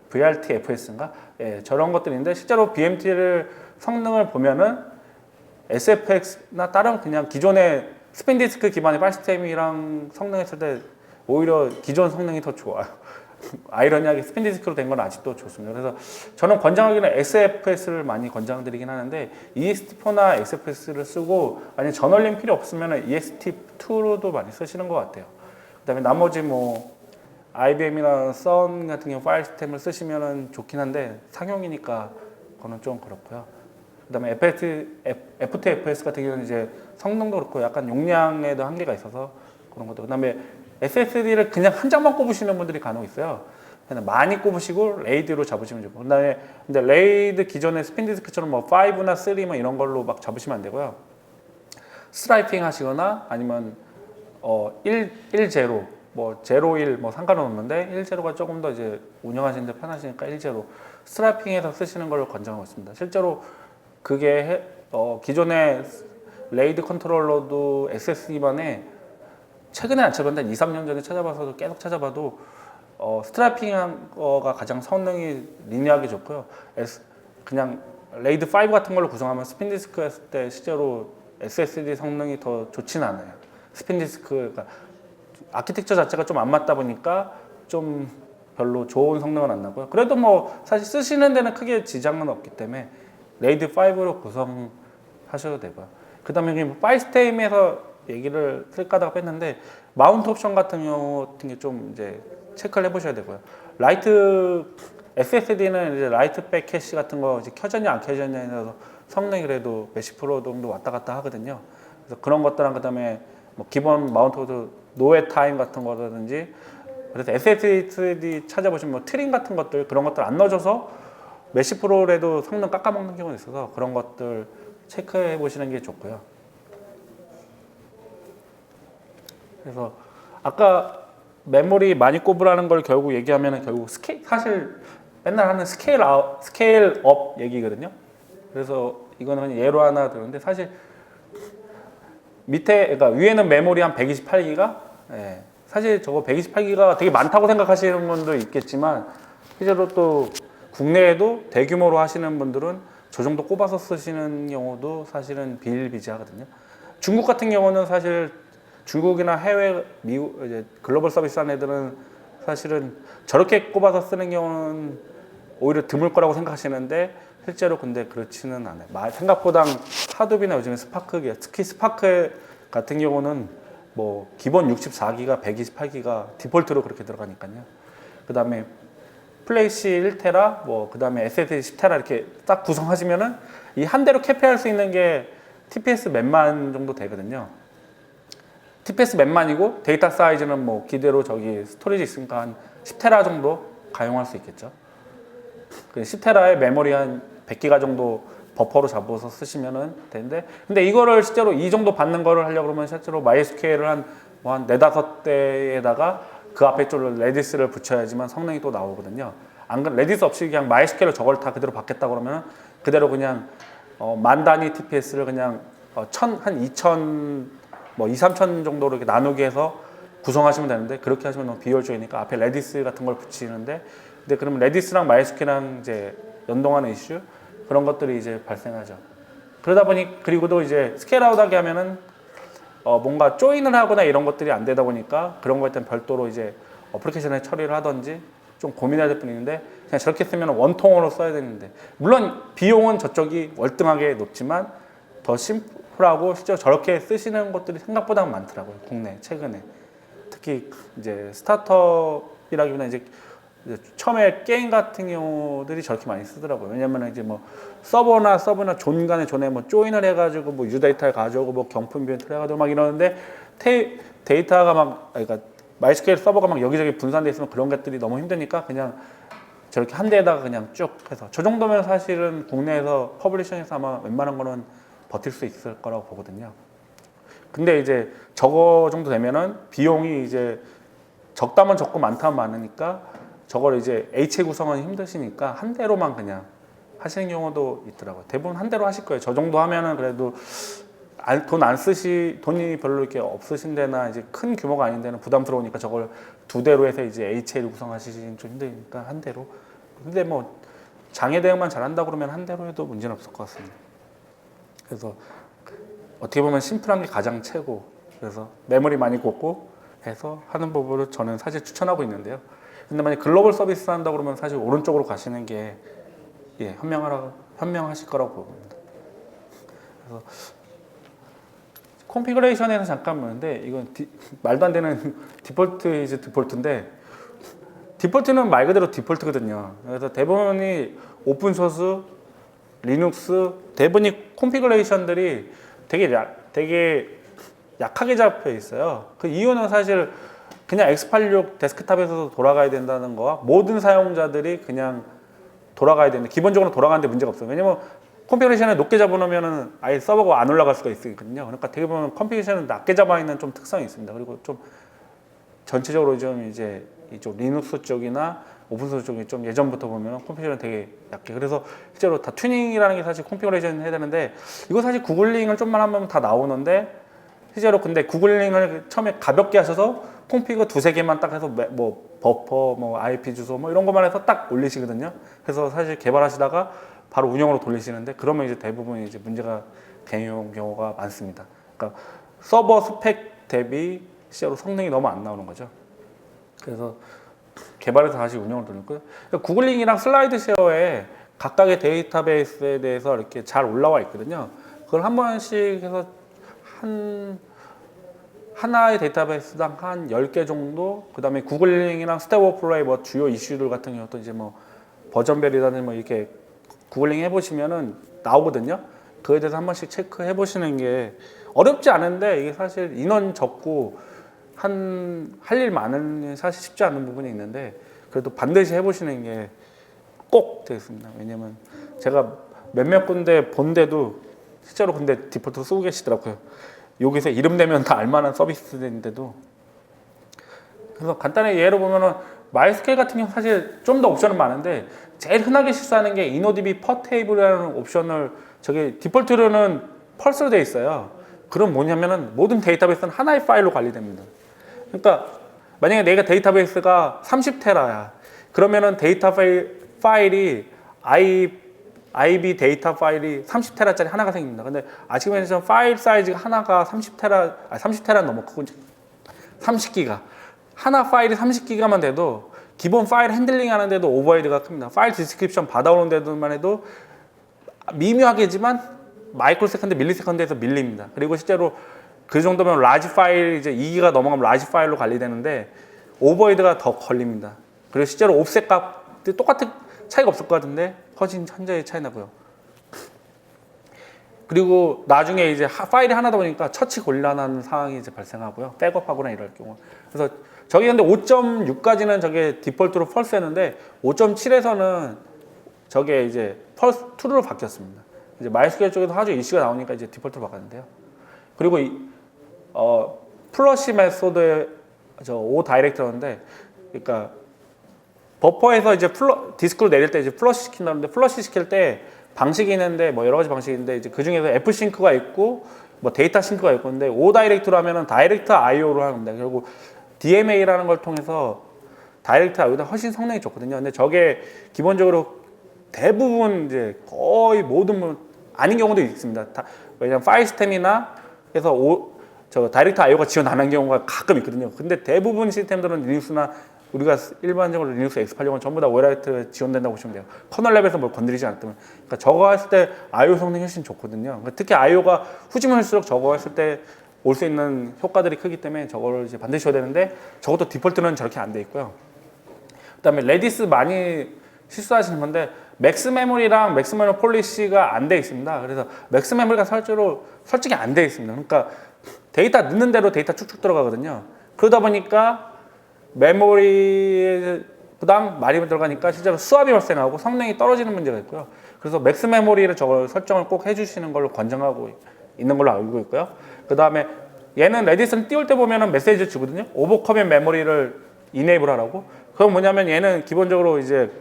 VRTFS인가? 예, 저런 것들인데 실제로 BMT를 성능을 보면은 SFX나 다른 그냥 기존의 스핀 디스크 기반의 파일 시스템이랑 성능했을 때 오히려 기존 성능이 더 좋아요. 아이러니하게 스핀 디스크로 된 건 아직도 좋습니다. 그래서 저는 권장하기는 SFS를 많이 권장드리긴 하는데 EXT4나 XFS를 쓰고 아니 저널링 필요 없으면 EXT2로도 많이 쓰시는 것 같아요. 그다음에 나머지 뭐 IBM이나 썬 같은 경우 파일 시스템을 쓰시면 좋긴 한데 상용이니까 그거는 좀 그렇고요. 그다음에 FTFS 같은 경우는 이제 성능도 그렇고 약간 용량에도 한계가 있어서 그런 것도. 그다음에 SSD를 그냥 한 장만 꼽으시는 분들이 간혹 있어요. 그냥 많이 꼽으시고 레이드로 잡으시면 좋고. 그다음에 근데 레이드 기존의 스핀 디스크처럼 뭐 5나 3 뭐 이런 걸로 막 잡으시면 안 되고요. 스트라이핑 하시거나 아니면 10 뭐 01 뭐 상관은 없는데 10가 조금 더 이제 운영하시는데 편하시니까 10 스트라이핑해서 쓰시는 걸 권장하고 있습니다. 실제로 그게 기존의 레이드 컨트롤러도 SSD 기반에 최근에 안 찾아봤는데 2, 3년 전에 찾아봐서도 계속 찾아봐도 스트라이핑한 거가 가장 성능이 리니어하게 좋고요. 그냥 레이드 5 같은 걸로 구성하면 스핀 디스크 했을 때 실제로 SSD 성능이 더 좋지는 않아요. 스핀 디스크가 아키텍처 자체가 좀 안 맞다 보니까 좀 별로 좋은 성능은 안 나고요. 그래도 뭐 사실 쓰시는 데는 크게 지장은 없기 때문에 레이드 5로 구성하셔도 되고요. 그 다음에 파이스테임에서 얘기를 쓸까 하다가 뺐는데 마운트 옵션 같은 경우 같은 게 좀 이제 체크를 해보셔야 되고요. 라이트 SSD는 이제 라이트백 캐시 같은 거 이제 켜졌냐 안 켜졌냐에 따라서 성능이 그래도 몇십 프로 정도 왔다 갔다 하거든요. 그래서 그런 것들랑 그다음에 뭐 기본 마운트도 노웨 타임 같은 거라든지 그래서 SSD 찾아보시면 뭐 트림 같은 것들 그런 것들 안 넣어줘서 몇십 프로라도 성능 깎아먹는 경우가 있어서 그런 것들 체크해 보시는 게 좋고요. 그래서 아까 메모리 많이 꼽으라는 걸 결국 얘기하면은 결국 사실 맨날 하는 스케일 업 얘기거든요. 그래서 이거는 그냥 예로 하나 들었는데 사실 그러니까 위에는 메모리 한 128기가, 예, 사실 저거 128기가 되게 많다고 생각하시는 분도 있겠지만 실제로 또 국내에도 대규모로 하시는 분들은 저 정도 꼽아서 쓰시는 경우도 사실은 비일비재하거든요. 중국 같은 경우는 사실 중국이나 해외, 미국, 이제 글로벌 서비스 하는 애들은 사실은 저렇게 꼽아서 쓰는 경우는 오히려 드물 거라고 생각하시는데 실제로 근데 그렇지는 않아요. 생각보다 하둡이나 요즘에 스파크, 특히 스파크 같은 경우는 뭐 기본 64기가, 128기가 디폴트로 그렇게 들어가니까요. 그 다음에 플래시 1테라, 뭐 그 다음에 SSD 10테라 이렇게 딱 구성하시면은 이 한 대로 캐피할 수 있는 게 TPS 몇만 정도 되거든요. TPS 몇만이고 데이터 사이즈는 뭐 기대로 저기 스토리지 있으니까 한 10테라 정도 가용할 수 있겠죠. 10테라의 메모리 한 100기가 정도 버퍼로 잡아서 쓰시면 되는데 근데 이거를 실제로 이 정도 받는 거를 하려고 그러면 실제로 MySQL을 한 4-5대에다가 그 앞에 좀 레디스를 붙여야지만 성능이 또 나오거든요. 안 그럼 레디스 없이 그냥 MySQL로 저걸 다 그대로 받겠다 그러면 그대로 그냥 만 단위 TPS를 그냥 한 2000, 뭐 2-3천 정도로 이렇게 나누게 해서 구성하시면 되는데 그렇게 하시면 너무 비효율적이니까 앞에 레디스 같은 걸 붙이는데 근데 그러면 레디스랑 MySQL이랑 이제 연동하는 이슈 그런 것들이 이제 발생하죠. 그러다 보니 그리고도 이제 스케일아웃하게 하면은 뭔가 조인을 하거나 이런 것들이 안 되다 보니까 그런 거에 대한 별도로 이제 어플리케이션에 처리를 하든지 좀 고민해야 될 뿐인데 그냥 저렇게 쓰면 원통으로 써야 되는데 물론 비용은 저쪽이 월등하게 높지만 더 심플하고 실제로 저렇게 쓰시는 것들이 생각보다 많더라고요. 국내 최근에 특히 이제 스타트업이라기보다 이제 처음에 게임 같은 경우들이 저렇게 많이 쓰더라고요. 왜냐면 이제 뭐 서버나 존 간의 존에 뭐 조인을 해가지고 뭐 유데이터를 가져오고 뭐 경품 비엔트를 해가지고 막 이러는데 데이터가 막 그러니까 마이스케일 서버가 막 여기저기 분산돼 있으면 그런 것들이 너무 힘드니까 그냥 저렇게 한 대에다가 그냥 쭉 해서 저 정도면 사실은 국내에서 퍼블리셔에서 아마 웬만한 거는 버틸 수 있을 거라고 보거든요. 근데 이제 저거 정도 되면은 비용이 이제 적다면 적고 많다면 많으니까 저걸 이제 H의 구성은 힘드시니까 한 대로만 그냥 하시는 경우도 있더라고요. 대부분 한 대로 하실 거예요. 저 정도 하면은 그래도 돈이 별로 이렇게 없으신 데나 이제 큰 규모가 아닌 데는 부담스러우니까 저걸 두 대로 해서 이제 HA를 구성하시긴 좀 힘드니까 한 대로. 근데 뭐 장애 대응만 잘한다 그러면 한 대로 해도 문제는 없을 것 같습니다. 그래서 어떻게 보면 심플한 게 가장 최고. 그래서 메모리 많이 꽂고 해서 하는 법으로 저는 사실 추천하고 있는데요. 근데 만약 글로벌 서비스 한다 그러면 사실 오른쪽으로 가시는 게 현명하실 거라고 봅니다. 그래서 컨피그레이션에서 잠깐 보는데 이건 말도 안 되는 디폴트인데 디폴트는 말 그대로 디폴트거든요. 그래서 대부분이 오픈소스, 리눅스 대부분이 컨피그레이션들이 되게 약하게 잡혀 있어요. 그 이유는 사실 그냥 x86 데스크탑에서도 돌아가야 된다는 거와 모든 사용자들이 그냥 돌아가야 되는데 기본적으로 돌아가는데 문제가 없어요. 왜냐면 컨피그레이션을 높게 잡아놓으면 아예 서버가 안 올라갈 수가 있거든요. 그러니까 되게 보면 컨피그레이션을 낮게 잡아 있는 좀 특성이 있습니다. 그리고 좀 전체적으로 좀 이제 이쪽 리눅스 쪽이나 오픈소스 쪽이 좀 예전부터 보면 컨피그레이션 되게 약해. 그래서 실제로 다 튜닝이라는 게 사실 컨피그레이션 해야 되는데 이거 사실 구글링을 좀만 하면 다 나오는데 실제로 근데 구글링을 처음에 가볍게 하셔서 콤피그 2-3개만 딱 해서 뭐 버퍼, 뭐 IP 주소 뭐 이런 것만 해서 딱 올리시거든요. 그래서 사실 개발하시다가 바로 운영으로 돌리시는데 그러면 이제 대부분 이제 문제가 되는 경우가 많습니다. 그러니까 서버 스펙 대비 실제로 성능이 너무 안 나오는 거죠. 그래서 개발해서 다시 운영을 돌리고요. 구글링이랑 슬라이드쉐어에 각각의 데이터베이스에 대해서 이렇게 잘 올라와 있거든요. 그걸 한 번씩 해서 하나의 데이터베이스당 한 10개 정도, 그 다음에 구글링이랑 스택 오버플로우의 뭐 주요 이슈들 같은 경우도 이제 뭐 버전별이라든지 뭐 이렇게 구글링 해보시면은 나오거든요. 그에 대해서 한 번씩 체크해 보시는 게 어렵지 않은데, 이게 사실 인원 적고 할 일 많은 사실 쉽지 않은 부분이 있는데, 그래도 반드시 해보시는 게 꼭 되겠습니다. 왜냐면 제가 몇몇 군데 본데도 실제로 근데 디폴트 쓰고 계시더라고요. 여기서 이름 대면 다 알만한 서비스인데도. 그래서 간단하게 예로 보면은 마이스케일 같은 경우 사실 좀 더 옵션은 많은데, 제일 흔하게 실수하는 게 InnoDB per table이라는 옵션을, 저게 디폴트로는 펄스로 되어 있어요. 그럼 뭐냐면은 모든 데이터베이스는 하나의 파일로 관리됩니다. 그러니까 만약에 내가 데이터베이스가 30테라야. 그러면은 데이터 파일이 IB 데이터 파일이 30테라짜리 하나가 생깁니다. 근데 아시겠지만 파일 사이즈가 하나가 30테라 넘어 크고 30기가. 하나 파일이 30기가만 돼도 기본 파일 핸들링 하는데도 오버헤드가 큽니다. 파일 디스크립션 받아오는 데도만 해도 미묘하게지만 마이크로 세컨드, 밀리 세컨드에서 밀립니다. 그리고 실제로 그 정도면 라지 파일, 이제 2기가 넘어가면 라지 파일로 관리되는데 오버헤드가 더 걸립니다. 그리고 실제로 옵셋 값이 똑같은 차이가 없을 것 같은데 훨씬 천재의 차이 나고요. 그리고 나중에 이제 파일이 하나다 보니까 처치 곤란한 상황이 이제 발생하고요. 백업하거나 이럴 경우. 그래서 저기 근데 5.6까지는 저게 디폴트로 펄스였는데 5.7에서는 저게 이제 펄스 2로 바뀌었습니다. 이제 마이스퀘어 쪽에서 아주 이슈가 나오니까 이제 디폴트로 바꿨는데요. 그리고 플러시 메소드의 O 다이렉트였는데, 그러니까 버퍼에서 이제 디스크로 내릴 때 이제 플러시 시킨다는데, 플러시 시킬 때 방식이 있는데 뭐 여러 가지 방식이 있는데, 이제 그 중에서 F 싱크가 있고 뭐 데이터 싱크가 있고, 근데 O 다이렉트로 하면은 다이렉트 IO로 하는 겁니다. 결국 DMA라는 걸 통해서 다이렉트 IO보다 훨씬 성능이 좋거든요. 근데 저게 기본적으로 대부분 이제 거의 모든 아닌 경우도 있습니다. 왜냐면 파일 시스템이나 해서 다이렉트 IO가 지원 안 한 경우가 가끔 있거든요. 근데 대부분 시스템들은 리눅스나 우리가 일반적으로 리눅스 X86은 전부 다 오라이트 지원된다고 보시면 돼요. 커널 랩에서 뭘 건드리지 않았다면. 그러니까 저거 했을 때 IO 성능이 훨씬 좋거든요. 그러니까 특히 IO가 후지문일수록 저거 했을 때 올 수 있는 효과들이 크기 때문에 저거를 이제 반드시 줘야 되는데, 저것도 디폴트는 저렇게 안 돼 있고요. 그다음에 레디스 많이 실수하시는 건데, 맥스 메모리랑 맥스 메모리 폴리시가 안 돼 있습니다. 그래서 맥스 메모리가 실제로 설정이 안 돼 있습니다. 그러니까 데이터 넣는 대로 데이터 쭉쭉 들어가거든요. 그러다 보니까 메모리보다 많이 들어가니까 실제로 수압이 발생하고 성능이 떨어지는 문제가 있고요. 그래서 맥스 메모리를 저걸 설정을 꼭 해주시는 걸로 권장하고 있는 걸로 알고 있고요. 그 다음에 얘는 레디스는 띄울 때 보면은 메시지 주거든요. 오버커밋 메모리를 이네이블 하라고. 그건 뭐냐면 얘는 기본적으로 이제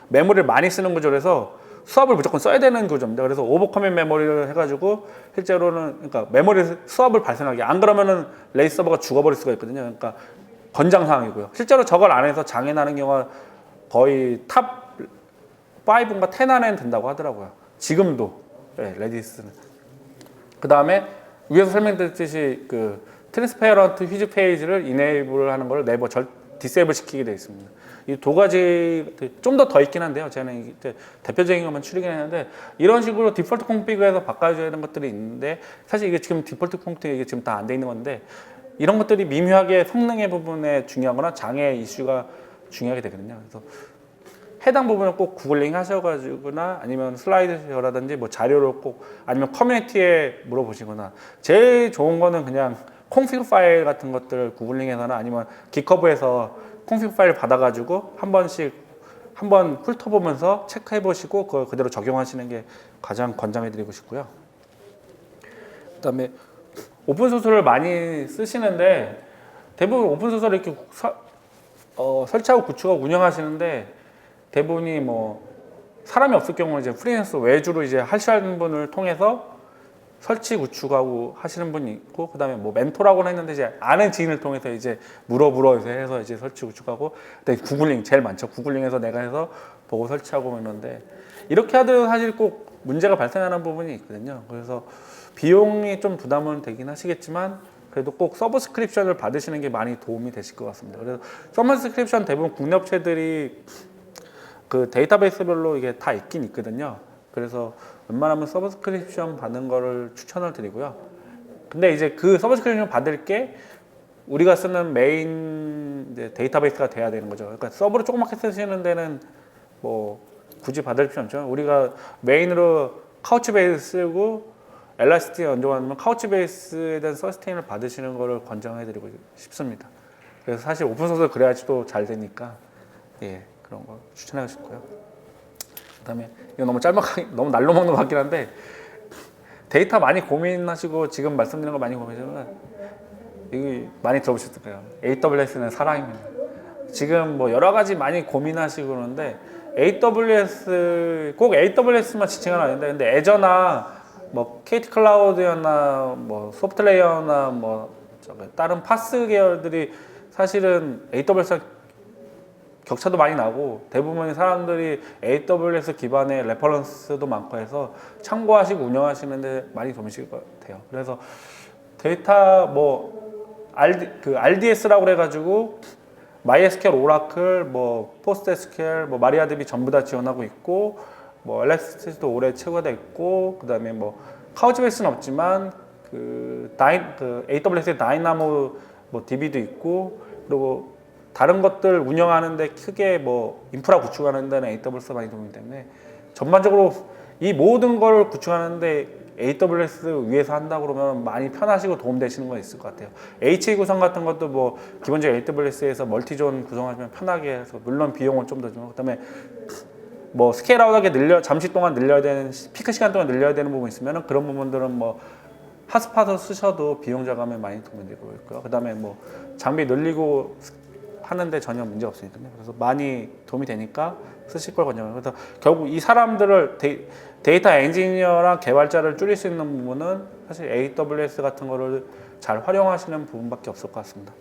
메모리를 많이 쓰는 구조라서 수압을 무조건 써야 되는 구조입니다. 그래서 오버커밋 메모리를 해가지고 실제로는, 그러니까 메모리 수압을 발생하게, 안 그러면은 레이스 서버가 죽어버릴 수가 있거든요. 그러니까 권장 사항이고요. 실제로 저걸 안 해서 장애 나는 경우가 거의 탑 5인가 10 안에는 된다고 하더라고요. 지금도. 네, 레디스는. 그 다음에 위에서 설명드렸듯이 그 트랜스페어런트 휘즈 페이지를 이네이블 하는 걸 디세이블 시키게 되어 있습니다. 이 두 가지 좀 더 있긴 한데요. 저는 대표적인 것만 추리긴 했는데, 이런 식으로 디폴트 콘피그에서 바꿔줘야 되는 것들이 있는데, 사실 이게 지금 디폴트 콘피그 이게 지금 다 안 돼 있는 건데, 이런 것들이 미묘하게 성능의 부분에 중요하거나 장애 이슈가 중요하게 되거든요. 그래서 해당 부분을 꼭 구글링 하셔가지거나 아니면 슬라이드라든지 뭐 자료를 꼭, 아니면 커뮤니티에 물어보시거나, 제일 좋은 거는 그냥 콘피그 파일 같은 것들 구글링해서나 아니면 기커브에서 콘피그 파일 받아가지고 한번 훑어보면서 체크해 보시고 그걸 그대로 적용하시는 게 가장 권장해드리고 싶고요. 그다음에 오픈소스를 많이 쓰시는데, 대부분 오픈소스를 이렇게 설치하고 구축하고 운영하시는데, 대부분이 뭐 사람이 없을 경우는 이제 프리랜서 외주로 이제 하시는 분을 통해서 설치 구축하고 하시는 분이 있고, 그다음에 뭐 멘토라고는 했는데 이제 아는 지인을 통해서 이제 해서 이제 설치 구축하고, 그다음에 구글링 제일 많죠. 구글링해서 내가 해서 보고 설치하고 있는데, 이렇게 하든 사실 꼭 문제가 발생하는 부분이 있거든요. 그래서 비용이 좀 부담은 되긴 하시겠지만, 그래도 꼭 서브스크립션을 받으시는 게 많이 도움이 되실 것 같습니다. 그래서 서브스크립션 대부분 국내 업체들이 그 데이터베이스별로 이게 다 있긴 있거든요. 그래서 웬만하면 서브스크립션 받는 거를 추천을 드리고요. 근데 이제 그 서브스크립션 받을 게 우리가 쓰는 메인 이제 데이터베이스가 돼야 되는 거죠. 그러니까 서브를 조그맣게 쓰시는 데는 뭐 굳이 받을 필요 없죠. 우리가 메인으로 카우치베이스 쓰고 엘라스틱 얹어가면 카우치베이스에 대한 서스테인을 받으시는 거를 권장해드리고 싶습니다. 그래서 사실 오픈소스 그래야지 또 잘 되니까 예 그런 거 추천하고 싶고요. 그다음에 이거 너무 짤막하게 너무 날로 먹는 것 같긴 한데 데이터 많이 고민하시고 지금 말씀드리는 거 많이 고민하시면 이거 많이 들어보셨을 거예요. AWS는 사랑입니다. 지금 뭐 여러 가지 많이 고민하시고 그러는데 AWS 꼭 AWS만 지칭은 아닌데 근데 애저나 뭐 KT 클라우드나 뭐 소프트레이어나 뭐 다른 파스 계열들이 사실은 AWS랑 격차도 많이 나고 대부분의 사람들이 AWS 기반의 레퍼런스도 많고 해서 참고하시고 운영하시는데 많이 도움이 되실 것 같아요. 그래서 데이터 뭐 RDS라고 그래가지고 MySQL, 오라클, 뭐 PostgreSQL, 뭐 MariaDB 전부 다 지원하고 있고 뭐 엘라스티시도 올해 최고가 있고 그다음에 뭐 카우치베이스는 없지만 그 AWS의 다이나모 뭐 DB도 있고 그리고 다른 것들 운영하는데 크게 뭐 인프라 구축하는 데는 AWS가 많이 도움이 때문에 전반적으로 이 모든 걸 구축하는데 AWS 위에서 한다 그러면 많이 편하시고 도움되시는 거 있을 것 같아요. HA 구성 같은 것도 뭐 기본적으로 AWS에서 멀티존 구성하시면 편하게 해서 물론 비용은 좀 더 주고 그다음에 뭐 스케일아웃하게 잠시 동안 늘려야 되는 피크 시간 동안 늘려야 되는 부분 있으면 그런 부분들은 뭐 핫스팟을 쓰셔도 비용 절감에 많이 도움이 되고 있고요. 그다음에 뭐 장비 늘리고 하는데 전혀 문제 없으니까요. 그래서 많이 도움이 되니까 쓰실 걸 권장해요. 그래서 결국 이 사람들을 데이터 엔지니어랑 개발자를 줄일 수 있는 부분은 사실 AWS 같은 거를 잘 활용하시는 부분밖에 없을 것 같습니다.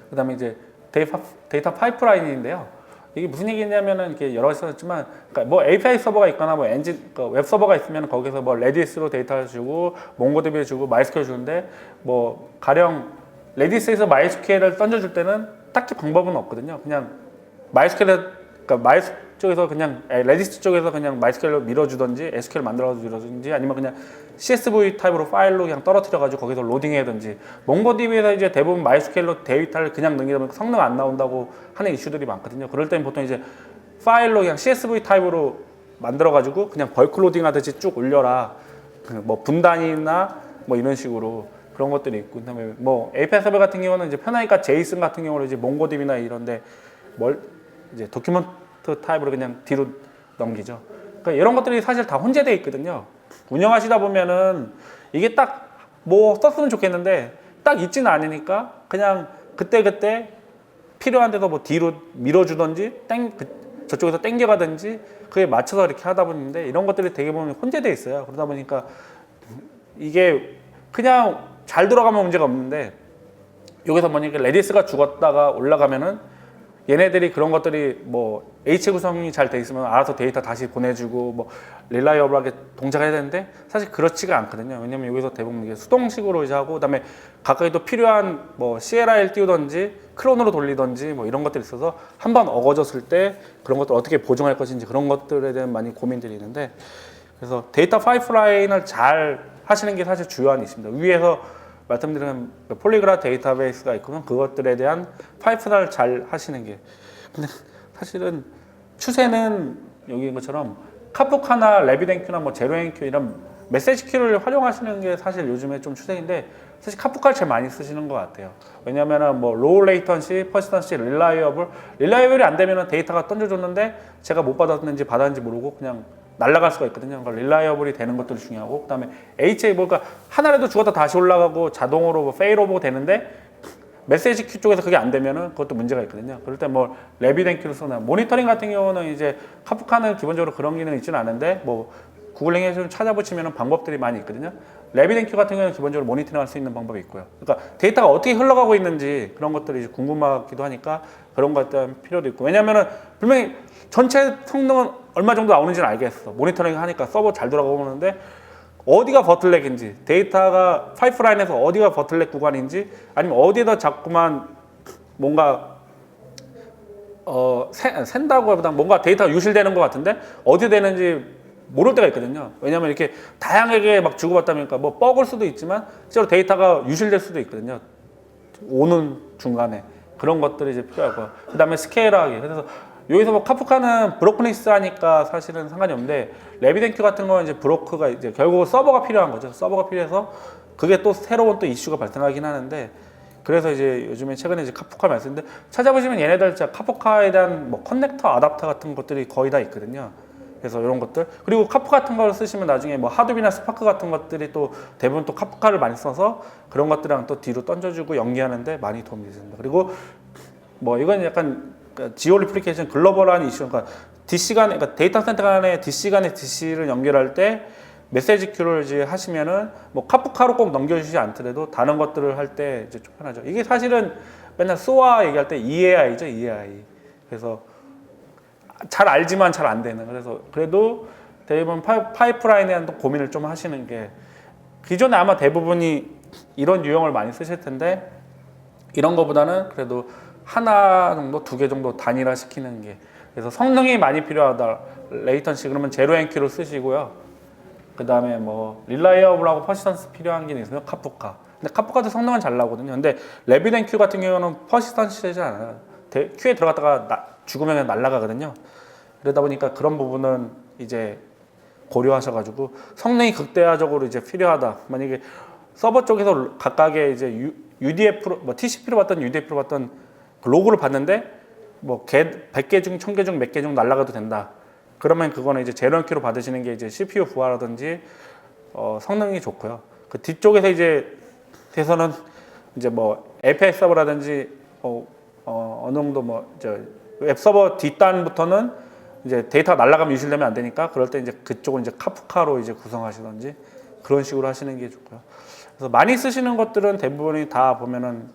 그다음에 이제 데이터 파이프라인인데요. 이게 무슨 얘기냐면은 이렇게 여러 가지 썼지만, 그러니까 뭐 API 서버가 있거나 뭐 웹 서버가 있으면 거기서 뭐 레디스로 데이터를 주고 몽고디비를 주고 마이스큐엘 주는데 뭐 가령 레디스에서 마이스큐엘을 던져줄 때는 딱히 방법은 없거든요. 그냥 그러니까 마이스 쪽에서 그냥 레디스 쪽에서 그냥 마이스큐엘로 밀어주든지 SQL 만들어서 밀어주든지 아니면 그냥 CSV 타입으로 파일로 그냥 떨어뜨려가지고 거기서 로딩해야든지 몽고디비에서 이제 대부분 마이스큐엘로 데이터를 그냥 넘기다 보면 성능 안 나온다고 하는 이슈들이 많거든요. 그럴 때는 보통 이제 파일로 그냥 CSV 타입으로 만들어가지고 그냥 벌크 로딩 하듯이 쭉 올려라. 뭐 분단이나 뭐 이런 식으로 그런 것들이 있고 그다음에 뭐 API 서버 같은 경우는 이제 편하니까 제이슨 같은 경우는 이제 몽고디비나 이런데 이제 도큐먼트 타입으로 그냥 뒤로 넘기죠. 그러니까 이런 것들이 사실 다 혼재되어 있거든요. 운영하시다 보면은 이게 딱 뭐 썼으면 좋겠는데 딱 있지는 않으니까 그냥 그때 필요한 데서 뭐 뒤로 밀어주든지 저쪽에서 땡겨가든지 그에 맞춰서 이렇게 하다 보는데 이런 것들이 되게 보면 혼재되어 있어요. 그러다 보니까 이게 그냥 잘 들어가면 문제가 없는데 여기서 만약에 레디스가 죽었다가 올라가면은 얘네들이 그런 것들이 뭐 H 구성이 잘 돼 있으면 알아서 데이터 다시 보내주고 뭐 릴라이어블하게 동작해야 되는데 사실 그렇지가 않거든요. 왜냐면 여기서 대부분 이게 수동식으로 이제 하고 그다음에 가까이 또 필요한 뭐 CLI 띄우든지 클론으로 돌리든지 뭐 이런 것들이 있어서 한번 어거졌을 때 그런 것들 어떻게 보정할 것인지 그런 것들에 대한 많이 고민들이 있는데 그래서 데이터 파이프라인을 잘 하시는 게 사실 중요한 이슈입니다. 위에서 말씀드리는 폴리그라 데이터베이스가 있고 그것들에 대한 파이프라인을 잘 하시는 게 근데 사실은 추세는 여기인 것처럼 카프카나 레비덴큐나 뭐 제로엔큐 이런 메시지 큐를 활용하시는 게 사실 요즘에 좀 추세인데 사실 카프카를 제일 많이 쓰시는 것 같아요. 왜냐면은 뭐 로우 레이턴시, 퍼시스턴시, 릴라이어블이 안 되면은 데이터가 던져줬는데 제가 못 받았는지 받았는지 모르고 그냥 날아갈 수가 있거든요. 그러니까 릴라이어블이 되는 것들이 중요하고 그다음에 HA 그러니까 하나라도 죽었다 다시 올라가고 자동으로 뭐 페일오버 되는데 메시지 큐 쪽에서 그게 안 되면은 그것도 문제가 있거든요. 그럴 때 뭐 레비덴큐를 쓰나 모니터링 같은 경우는 이제 카프카는 기본적으로 그런 기능이 있지는 않은데 뭐 구글링에서 좀 찾아보시면은 방법들이 많이 있거든요. 레비덴큐 같은 경우는 기본적으로 모니터링 할 수 있는 방법이 있고요. 그러니까 데이터가 어떻게 흘러가고 있는지 그런 것들이 이제 궁금하기도 하니까 그런 것에 대한 필요도 있고 왜냐면은 분명히 전체 성능은 얼마 정도 나오는지는 알겠어. 모니터링 하니까 서버 잘 돌아가고 오는데 어디가 버틀렉인지, 데이터가 파이프라인에서 어디가 버틀렉 구간인지, 아니면 어디에다 자꾸만 뭔가 샌다고 하보다 뭔가 데이터가 유실되는 것 같은데 어디 되는지 모를 때가 있거든요. 왜냐하면 이렇게 다양하게 막 주고받다 보니까 뭐 뻐글 수도 있지만 실제로 데이터가 유실될 수도 있거든요. 오는 중간에 그런 것들이 이제 필요하고, 그 다음에 스케일하기. 그래서 여기서 뭐 카프카는 브로크니스 하니까 사실은 상관이 없는데, 레비덴큐 같은 건 이제 브로크가 이제 결국 서버가 필요한 거죠. 서버가 필요해서 그게 또 새로운 또 이슈가 발생하긴 하는데, 그래서 이제 요즘에 최근에 이제 카프카 말씀인데 찾아보시면 얘네들 진짜 카프카에 대한 뭐 커넥터, 아답터 같은 것들이 거의 다 있거든요. 그래서 이런 것들, 그리고 카프 같은 걸 쓰시면 나중에 뭐 하둡이나 스파크 같은 것들이 또 대부분 또 카프카를 많이 써서 그런 것들이랑 또 뒤로 던져주고 연기하는데 많이 도움이 됩니다. 그리고 뭐 이건 약간 지오 리플리케이션 글로벌한 이슈, 그러니까 DC 간에, 그러니까 데이터 센터 간에 DC 간에 DC를 연결할 때 메시지 큐를 이제 하시면은 뭐 카프카로 꼭 넘겨주지 않더라도 다른 것들을 할 때 이제 좀 편하죠. 이게 사실은 맨날 SOA 얘기할 때 EAI죠, EAI. 그래서 잘 알지만 잘 안 되는. 그래서 그래도 대부분 파이프라인에 대한 고민을 좀 하시는 게, 기존에 아마 대부분이 이런 유형을 많이 쓰실 텐데 이런 거보다는 그래도 하나 정도, 두 개 정도 단일화 시키는 게. 그래서 성능이 많이 필요하다, 레이턴시, 그러면 제로 엔큐를 쓰시고요. 그 다음에 뭐 릴라이어블하고 퍼시스턴스 필요한 게 있으면 카프카. 근데 카프카도 성능은 잘 나오거든요. 근데 레비덴큐 같은 경우는 퍼시스턴시 되지 않아요. 큐에 들어갔다가 죽으면 그냥 날아가거든요. 그러다 보니까 그런 부분은 이제 고려하셔가지고 성능이 극대화적으로 이제 필요하다. 만약에 서버 쪽에서 각각의 이제 UDF로, 뭐 TCP로 받던 UDF로 받던 그 로그를 봤는데 뭐 100개 중 1000개 중 몇 개 중 날아가도 된다. 그러면 그거는 이제 제로키로 받으시는 게 이제 CPU 부하라든지 성능이 좋고요. 그 뒤쪽에서 이제 해서는 이제 뭐 API 서버라든지 어느 정도 뭐 웹 서버 뒷단부터는 이제 데이터가 날아가면 유실되면 안 되니까 그럴 때 이제 그쪽은 이제 카프카로 이제 구성하시든지 그런 식으로 하시는 게 좋고요. 그래서 많이 쓰시는 것들은 대부분이 다 보면은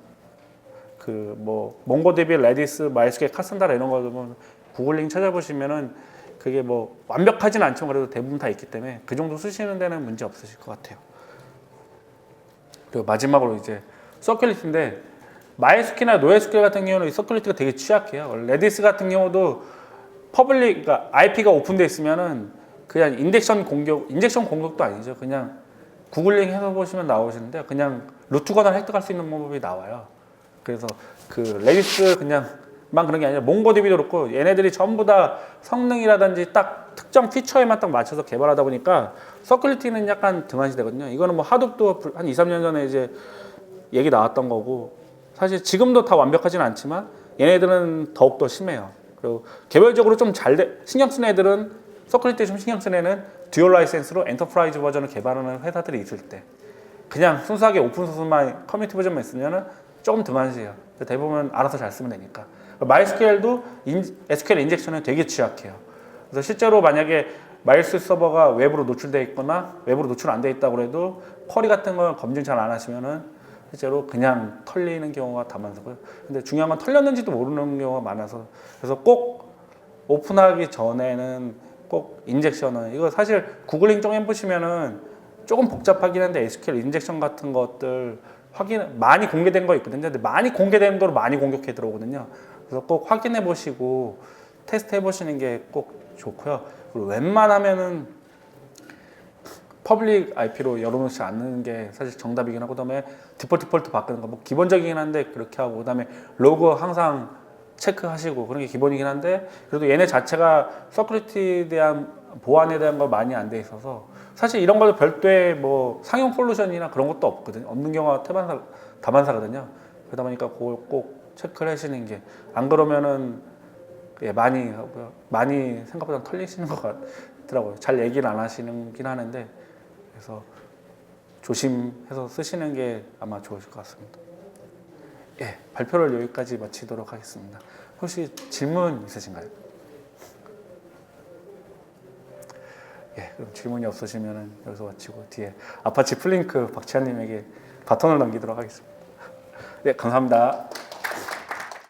그 뭐 몽고DB, 레디스, 마이스퀘, 카산다라 이런 거 뭐 구글링 찾아보시면은 그게 뭐 완벽하진 않지만 그래도 대부분 다 있기 때문에 그 정도 쓰시는 데는 문제 없으실 것 같아요. 그리고 마지막으로 이제 서큘리티인데, 마이스퀘나 노에스퀘 같은 경우는 이 서큘리티가 되게 취약해요. 레디스 같은 경우도 퍼블릭, 그러니까 IP가 오픈돼 있으면은 그냥 인젝션 공격도 아니죠. 그냥 구글링 해서 보시면 나오시는데 그냥 루트 권한을 획득할 수 있는 방법이 나와요. 그래서 그 레디스 그냥만 그런 게 아니라 몽고DB도 그렇고 얘네들이 전부 다 성능이라든지 딱 특정 피처에만 딱 맞춰서 개발하다 보니까 서큘리티는 약간 등한시 되거든요. 이거는 뭐 하둡도 한 2, 3년 전에 이제 얘기 나왔던 거고, 사실 지금도 다 완벽하진 않지만 얘네들은 더욱더 심해요. 그리고 개별적으로 좀 신경 쓰는 애들은, 서큘리티 좀 신경 쓰는 애는 듀얼 라이센스로 엔터프라이즈 버전을 개발하는 회사들이 있을 때, 그냥 순수하게 오픈소스만 커뮤니티 버전만 있으면은 조금 등한시해요. 대부분 알아서 잘 쓰면 되니까. MySQL도 SQL 인젝션은 되게 취약해요. 그래서 실제로 만약에 마이스 서버가 외부로 노출되어 있거나 외부로 노출 안 돼 있다고 해도 쿼리 같은 걸 검증 잘 안 하시면은 실제로 그냥 털리는 경우가 다 많고요. 근데 중요한 건 털렸는지도 모르는 경우가 많아서, 그래서 꼭 오픈하기 전에는 꼭 인젝션은, 이거 사실 구글링 좀 해보시면은 조금 복잡하긴 한데 SQL 인젝션 같은 것들 많이 공개된 거 있거든요. 근데 많이 공개된 거로 많이 공격해 들어오거든요. 그래서 꼭 확인해 보시고 테스트 해 보시는 게 꼭 좋고요. 그리고 웬만하면은 퍼블릭 IP로 열어놓지 않는 게 사실 정답이긴 하고, 그다음에 디폴트 바꾸는 거 뭐 기본적이긴 한데 그렇게 하고, 그다음에 로그 항상 체크하시고 그런 게 기본이긴 한데, 그래도 얘네 자체가 서큐리티에 대한 보안에 대한 거 많이 안 돼 있어서 사실 이런 것도 별도의 뭐 상용 솔루션이나 그런 것도 없는 경우가 다반사거든요. 그러다 보니까 그걸 꼭 체크를 하시는 게, 안 그러면은 많이 생각보다 털리시는 것 같더라고요. 잘 얘기를 안 하시긴 하는데, 그래서 조심해서 쓰시는 게 아마 좋으실 것 같습니다. 예, 발표를 여기까지 마치도록 하겠습니다. 혹시 질문 있으신가요? 예, 그럼 질문이 없으시면 여기서 마치고 뒤에 아파치 플링크 박치환님에게 바톤을 넘기도록 하겠습니다. 네, 감사합니다.